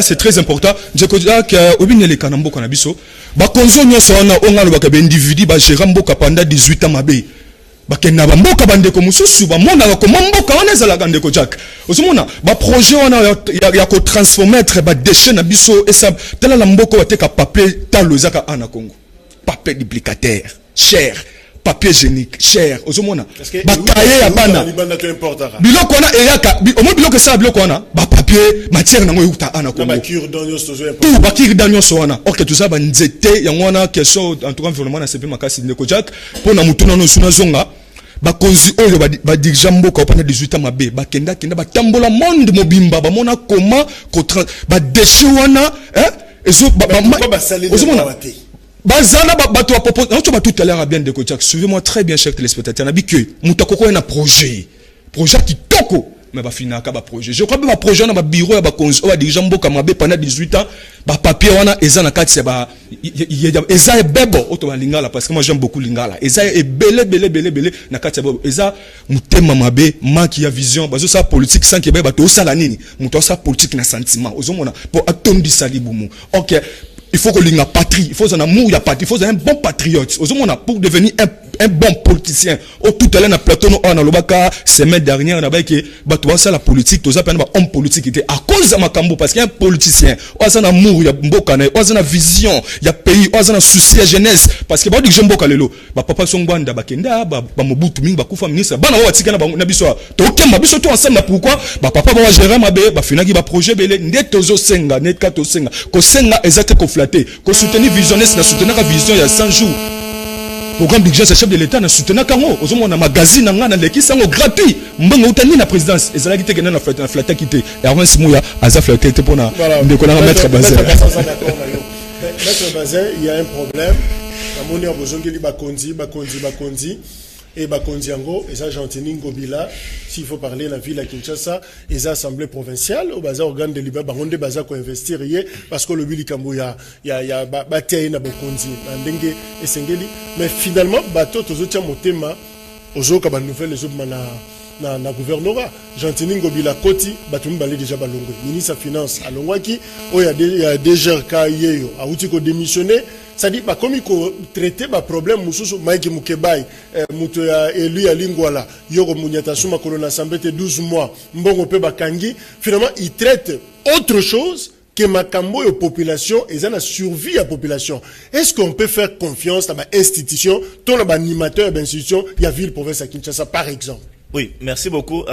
c'est très important. Je dis que, au bini les kanambo kanabiso, konzo nyonso on a individu, gérer mboka pendant 18 ans, mabé. Bakena mboka bandeko mususu ba mona ko mboka wana ezala bandeko Jack ozomona ba projet wana ya ko transformer ba déchets na biso et ça tela la mboko wateka papier talo ezaka ana Congo papier duplicateur cher papier hygiénique cher ozomona ba kaye ya bana biloko wana eyaka au moins biloko ça biloko wana ba papier matière nango yuta ana Congo ba kir danyo so wana ok tout ça ba nzete yango wana question en tout cas environnement na CP makasi ndeko Jack pona mutuna no suna zonga ba konzi oyo ba dirigeant mboka pendant 18 ans mabe ba kenda ba tambola monde mobimba ba mona comment ba déchet wana ezo ba ozomona bazana bato propose non tu vas tout à l'heure bien de côté suivez-moi très bien chers téléspectateurs na bikyo mutakoko na projet qui toko mais ba finaka ba projet je crois que ba projet na ba bureau ya ba konzi ba dirigeant mboka mabe pendant 18 ans ba papier wana eza na kati ya ba eza ebebo oto ba lingala parce que moi j'aime beaucoup lingala eza ebele na kati ya eza mutema mabe manki ya vision bazo sa politique sans que ba to sala nini muto sa politique na sentiment ozomona pour atondisa libumu OK. Il faut que l'on patrie, il faut un amour, il y a patrie, il faut un bon patriote. Pour devenir un bon politicien. Tout à l'heure, on a plateau, on a l'obaka, semaine dernière, on a dit que ça la politique, tout ça, un homme politique était à cause de Makambo, parce qu'il y a un politicien, on a un amour, il y a mbokane, on a une vision, il y a pays, on a un souci à jeunesse, parce que bah dit que j'aime lelo, bah papa son gwanda, bah kenda, bah mobutu ming, bah kufa ministre, bah na wa tika na bah nabiso, to ok, ma biso to ensemble, pourquoi, bah papa va gérer ma bé, bah finagi bah projet belé, net tozo senga, net kato senga, ko senga exact ko flatter, ko soutenir visionnaire, na soutenir la vision il y a 100 jours. Programme budget chef de l'état na soutenir kango ozomo na magazine na ngana leki sango gratuit mbongo utani na présidence ezala kite kena na flatter kite avant simuya aza flatter te pona ndeko na mettre bazin mettre bazin il y a un problème na moni abozongeli bakonzi et Bakondiango, et ça Gentini Ngobila, s'il faut parler la ville à Kinshasa, et ça assemblée provinciale, au bazar organe de Liba, Baronde Baza ko investir parce que le Billy Kambo y a bataille na Bokondi, Ndenge et Sengeli, mais finalement bateau tous autres motema, aux autres nouvelles les autres na gouvernorat Gentini Ngobila Koti batum balé déjà balongo ministre finance à Longwaki il y a déjà ka yeyo a outi ko démissionner. Ça dit pas comme il faut traiter ba problème mususu Mike Mukebai muto ya élu ya Lingwala yoko munyata suma kolona sambete 12 mois mbongo pe bakangi finalement il traite autre chose que makambo yo population et ça la survie à population. Est-ce qu'on peut faire confiance à ma institution ton animateur d'institution il y a ville province à Kinshasa par exemple? Oui, merci beaucoup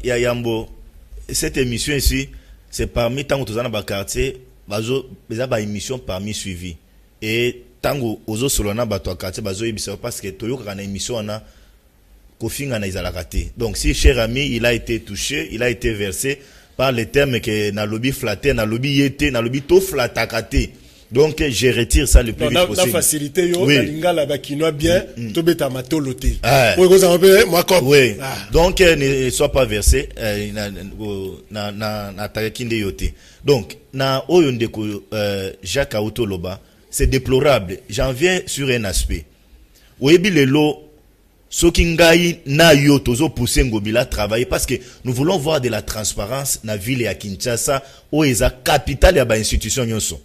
Yambo. Cette émission ici c'est parmi tant que dans le quartier bazo déjà ba émission parmi suivi. Et tango ozo solona bato quartier bazo yebisa parce que toyoka na émission na kofinga na izalakate. Donc si cher ami il a été touché, il a été versé par les termes que na lobby flatté, na lobby yete, na lobby to flatakate. Donc je retire ça le plus vite possible. La facilité yo na lingala ba kinoa bien to beta matoloté. Oui. Donc ne soit pas versé na takinde yote. Donc na oyo ndeko Jacques Auto Loba c'est déplorable. J'en viens sur un aspect. Oyebi lelo soki ngai na yo tozo pousser Ngobila travailler parce que nous voulons voir de la transparence na ville ya Kinshasa o eza capitale ya ba institution nyonso.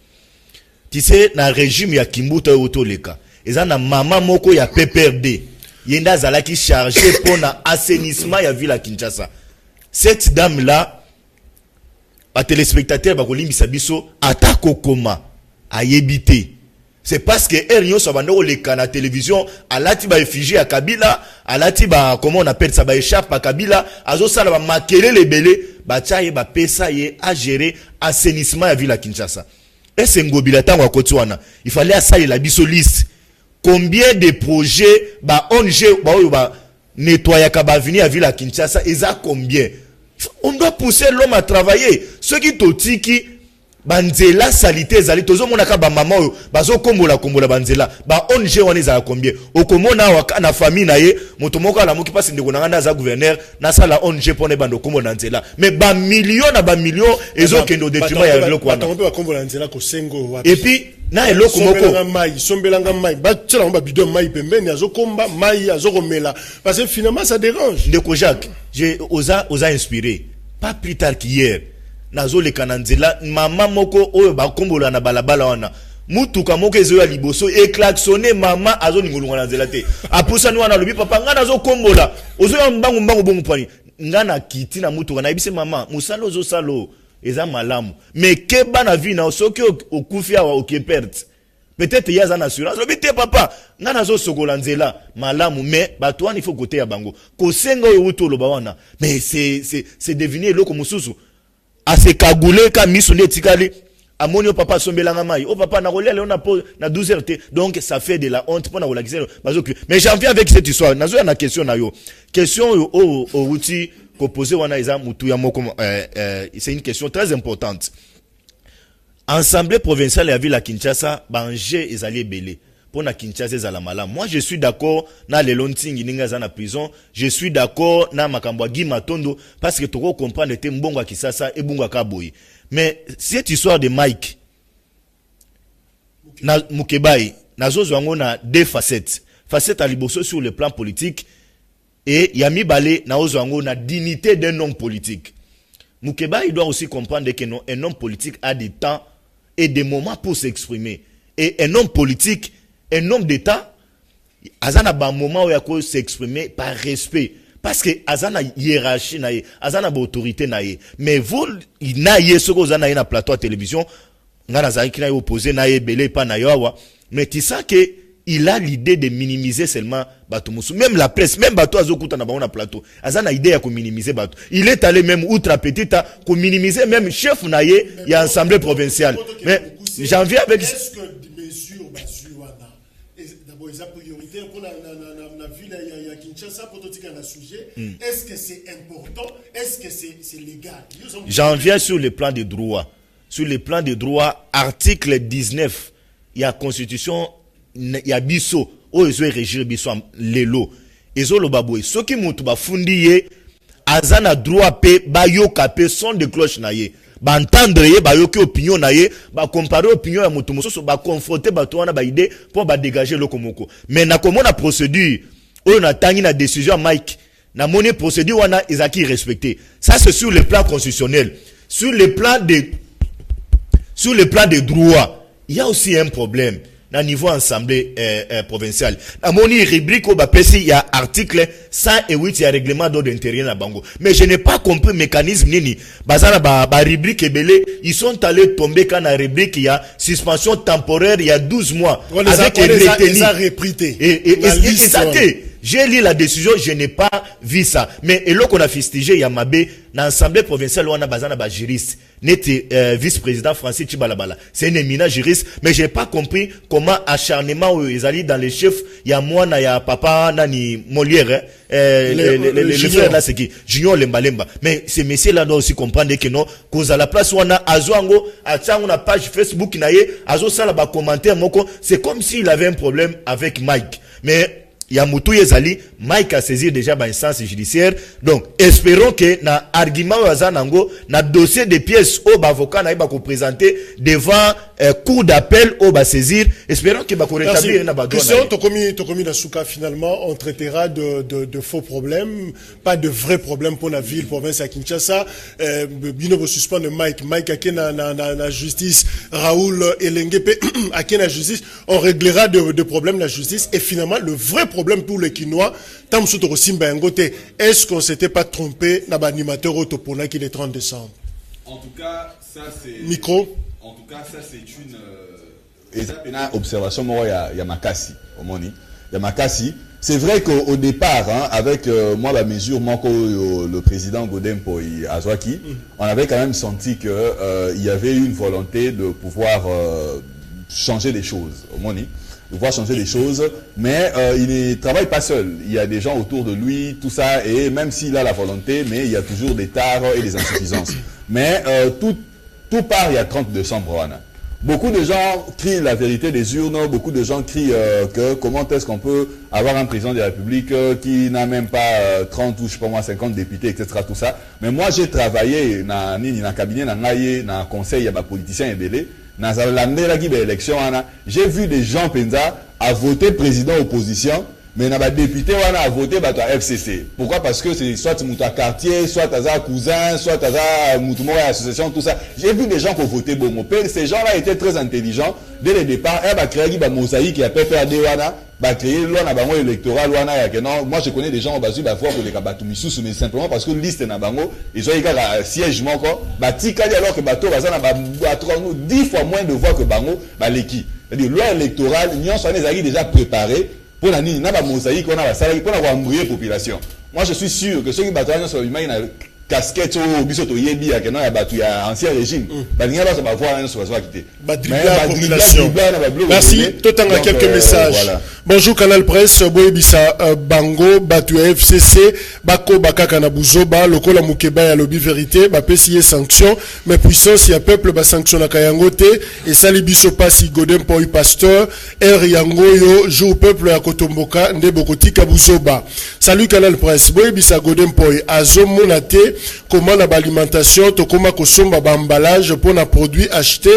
Tu sais na régime ya Kimbuta Auto leka. Eza na mama moko ya PPRD. Yenda zalaki chargé pour na assainissement ya ville ya Kinshasa. Cette dame là ba téléspectateurs ba kolimbisa biso atako koma ayebité. C'est parce que Ernion Sabando le na télévision alati ba effigie à Kabila, alati ba comment on appelle ça ba échappe à Kabila, azo sala ba makele les belé, ba tchaye ba pesa ye à gérer assainissement à ville à Kinshasa. Et c'est Ngobila tango kotswana. Il fallait assailler la biso liste. Combien de projets ba ONG ba nettoyer ka venir à ville à Kinshasa, et ça combien? On doit pousser l'homme à travailler. Ceux qui totiki banzela salité ezali tozo monaka ba mama oyo bazo kombola banzela ba ONG wana ezala combien okomona waka na famille na ye moto moko ala moki pasi ndeko nanga za gouverneur na sala ONG pone bando kombola nzela mais ba million na ba million ezo kendo détriment ya eloko wana bato ba kombola nzela ko sengo wapi et puis na eloko moko sombelanga mai ba tsala ba bidon mai pembeni azo komba mai azo komela parce que finalement ça dérange ndeko Jacques j'ai osa inspiré pas plus tard qu'hier nazo le kananzela mama moko oyo ba kombola na balabala wana mutuka moko ezo ya liboso e klaxonner mama azo ningolunga na nzela te apusa ni wana lobi papa nga nazo kombola ozo ya mbangu bongo pani nga na kiti na mutuka na ibise mama musalo ozo salo eza malamu mais ke bana vie na soki okufi awa okeperte peut-être yaza na assurance lobi te papa nga nazo sokola nzela malamu mais bato wana il faut côté ya bango ko senga oyo uto loba wana mais c'est devenu loko mususu ase kagule ka miso nde tikali amoni o papa sombelanga mai o papa na kolela on a na 12h t donc ça fait de la honte pour na kolakisa bazo mais j'en viens avec cette histoire nazo na question na yo question o outil ko poser wana eza mutu ya moko c'est une question très importante. Assemblée provinciale ya ville à Kinshasa banje ezali belé pour na Kinshasa ezala malamu. Moi je suis d'accord na le lonting ninga za na prison, je suis d'accord na makambo Guy Matondo parce que toko comprendre te mbongo Kisasa et bongo kaboyi. Mais cette histoire de Mike na Mukebai nazo zwango na deux facettes. Facette à liboso sur le plan politique et Yami Balé na ozwango na dignité d'un homme politique. Mukebai doit aussi comprendre que non, un homme politique a des temps et des moments pour s'exprimer. Et un homme politique, un homme d'État, azana ba moment où il faut s'exprimer par respect. Parce que azana hiérarchie naie, azana ba autorité naie. Mais vous, naie ce que vous avez na plateau à télévision, ngana za qui naie opposé naie belé pas naie wa. Mais tu sais que il a l'idée de minimiser seulement bato musu. Même la presse, même bato azokuta na ba na plateau. Azana idée ya ko minimiser bato. Il est allé même outre petita ko minimiser même chef naie ya assemblée provinciale. Mais j'en viens avec est-ce que des mesures basuwana d'abord les prioritaires pour la ville ya Kinshasa pour tout un sujet est-ce que c'est important est-ce que c'est légal j'en viens sur le plan des droits article 19 il y a constitution il y a biso o ezo régir biso lelo ezo lo baboy soki mutu bafundi ye azana droit pe bayoka pe son de cloche na ye ba entendre ye ba yoki opinion na ye ba comparer opinion ya mutu mososo ba confronter bato wana ba idée pour ba dégager lokomoko mais na komona procédure oyo na tangi na décision Mike na monnaie procédure wana ezaki respecté ça c'est sur le plan constitutionnel sur le plan des droits il y a aussi un problème na niveau assemblée provinciale na moni rubrique au bapesi il y a article 108 il y a règlement d'ordre intérieur na bango mais je n'ai pas compris mécanisme nini bazana ba rubrique belé ils sont allés tomber quand na rubrique il y a suspension temporaire il y a 12 mois avec et j'ai lu la décision, je n'ai pas vu ça. Mais et là qu'on a fustigé, il y a Mabé, dans l'Assemblée provinciale, on a bazana ba juriste, n'était vice-président Francis Chibalabala. C'est un éminent juriste, mais j'ai pas compris comment acharnement ils allaient dans les chefs, il y a moi, il y a papa, nani Molière, le frère là c'est qui, Junior Lembalemba. Mais ces messieurs-là doivent aussi comprendre que non, cause à la place où on a Azoango, à on a page Facebook naie, Azo ça là bas commentaire moko, c'est comme s'il avait un problème avec Mike. Mais Yamutu Yezali, Mike a saisi déjà par instance judiciaire. Donc, espérons que na argument Wazanango, na dossier de pièces au avocat na iba ko présenter devant cour d'appel au ba saisir. Espérons que ba ko rétablir na ba question tokomi na souka finalement on traitera de faux problèmes, pas de vrais problèmes pour la ville province à Kinshasa. Bino bo suspendre Mike akena na justice Raoul Elengepe akena justice, on réglera de problèmes la justice et finalement le vrai problème pour les Kinois, est-ce qu'on ne s'était pas trompé dans l'animateur Otopona qui est le 30 décembre? En tout cas, ça c'est... Micro. En tout cas, ça c'est une observation, il y a Makassi, au Moni. Il y a Makassi. C'est vrai qu'au départ, hein, avec moi la mesure, le président Godempo et Azwaki, on avait quand même senti qu'il y avait une volonté de pouvoir changer les choses, au Moni. De pouvoir changer les choses, mais il ne travaille pas seul. Il y a des gens autour de lui, tout ça, et même s'il a la volonté, mais il y a toujours des tares et des insuffisances. Mais tout part il y a 30 décembre. Beaucoup de gens crient la vérité des urnes, beaucoup de gens crient que comment est-ce qu'on peut avoir un président de la République qui n'a même pas 30 ou je sais pas moi 50 députés, etc. Tout ça. Mais moi j'ai travaillé dans le cabinet, dans le conseil, il y a des politiciens et belé. Dans l'élection, j'ai vu des gens penza à voter président opposition. Mais dans les députés, on a voté à FCC. Pourquoi? Parce que c'est soit un quartier, soit un cousin, soit une association, tout ça. J'ai vu des gens qui ont voté bon. Ces gens-là étaient très intelligents. Dès le départ, ils ont créé une mosaïque qui a PPRD, ils ont créé l'on électoral. Moi, je connais des gens qui ont voir pour les Kabatoumissous, mais simplement parce que liste n'a pas ils ont eu un siège manquant. Alors que Bato a 10 fois moins de voix que Bango, l'équipe. C'est-à-dire, loi électorale, nous sommes déjà préparés. Pour la nuit, pas mosaïque, on a salarié pour avoir embrouillé la population. Moi, je suis sûr que ceux qui battent sur l'humain, ils ont casquette au bisoto yebi, à Kenon, il y a ancien régime. Il y a pas voir un soit quitté. Population. Merci. Tout en a quelques messages. Voilà. Bonjour Canal Presse, Boyebisa Bango, Batu FCC, Bako Bakaka Nabuzoba, Lokola Mukeba ya Lobby Vérité, Bapesiye sanction, mais puissance ya peuple ba sanction na Kayangote et Sali Biso Pasi Godem Poi Pasteur, R Yangoyo, Jou peuple ya Kotomboka, Nde Bokoti Kabuzoba. Salut Canal Presse, Boyebisa Godem Poi, Azomonate, comment la alimentation, Tokoma Kosomba ba emballage pour na produit acheté,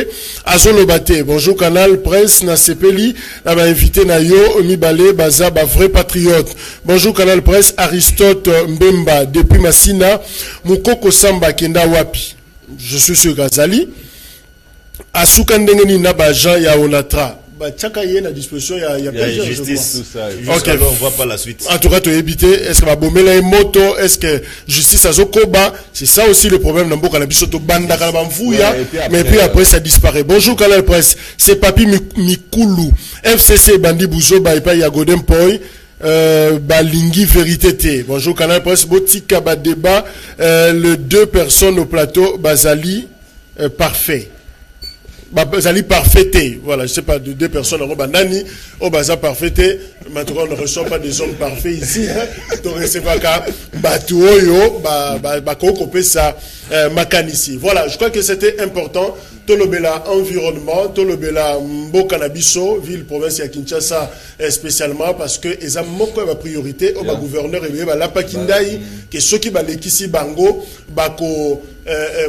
Azolobate. Bonjour Canal Presse, na Sepeli, na ba invité na yo, Mibale Baza, ba vrai patriote. Bonjour Canal Presse, Aristote Mbemba, depuis Massina, Mukoko Samba Kenda Wapi. Je suis sur Gazali. Asuka Ndengeni Naba Jean ya Onatra. Tchaka y est à disposition, il y a justice, tout ça. Ok, on voit pas la suite. En tout cas, tu es évité. Est-ce que va bomber la moto? Est-ce que justice à Zokoba? C'est ça aussi le problème dans beaucoup de bisoto banda kalabamfouya. Mais puis après ça disparaît. Bonjour Canal Presse. C'est Papi Mikulu. FCC Bandi Bouzoba et pas Yagodem Poi. Balingi Vérité T. Bonjour Canal Presse. Botika ba débat. Les deux personnes au plateau. Bazali parfait. Bazali parfaité. Voilà, je sais pas, deux personnes en Nani, au Baza parfaité. Maintenant, on ne reçoit pas des hommes parfaits ici. Donc, c'est pas qu'à Batouoyo, Bakokopé, ça, Makan ici. Voilà, je crois que c'était important. Tolobela environnement, Tolobela Mbokanabiso, ville, province à Kinshasa, spécialement, parce que ils ont beaucoup de priorité au gouverneur et la Pakindai, que ceux qui balent ici Bango, Bako,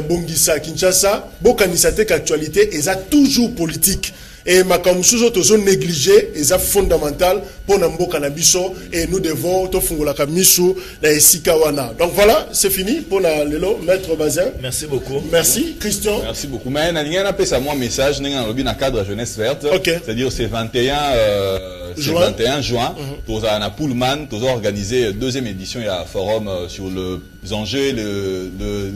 Bongisa, Kinshasa, Bokanisate qu'actualité, ils ont toujours politique. Et ma kamoussouzo tozo négligé, ils ont fondamental pour Nambo Kanabiso et nous devons to fungola kamisu la Sikawana. Donc voilà, c'est fini pour la Lelo, Maître Bazin. Merci beaucoup. Merci, Christian. Merci beaucoup. Mais il y a un moi message, il y a un cadre jeunesse verte. Okay. C'est-à-dire c'est 21 juin. Tous à Pullman, tous organisé deuxième édition, il y a un forum sur les enjeux,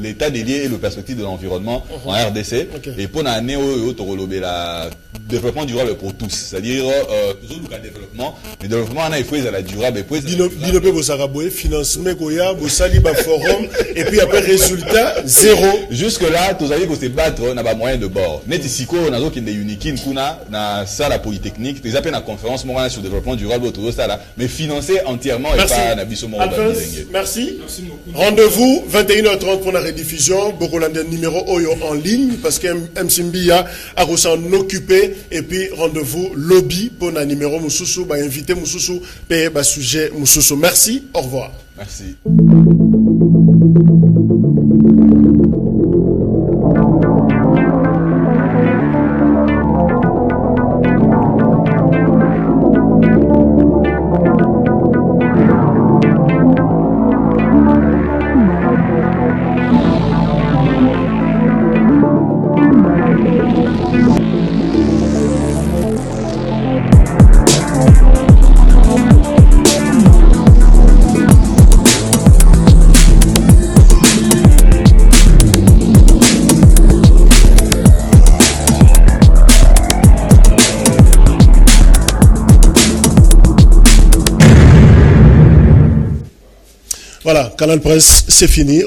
l'état des liens et le perspective de l'environnement en RDC. Okay. Et pour l'année où la développement durable pour tous, c'est-à-dire toujours le développement, mais développement il faut la durable et puis financement goya, bosali ba forum et puis après résultat zéro. Jusque là, tous allez qu'on se battre, on n'a pas moyen de bord. Net ici quoi, on a qui des unikin kuna na ça la polytechnique, ils appellent la conférence moi sur développement durable autour de ça là, mais financé entièrement et pas na biso mo. Merci. Rendez-vous 21h30 pour la rediffusion, Bokolanda numéro Oyo en ligne parce que MCMBia a s'en occuper. Et puis rendez-vous lobby pour un numéro Moussoussou, bah invité Moussoussou, payer bah sujet Moussoussou. Merci, au revoir. Merci. Voilà, Canal Presse, c'est fini.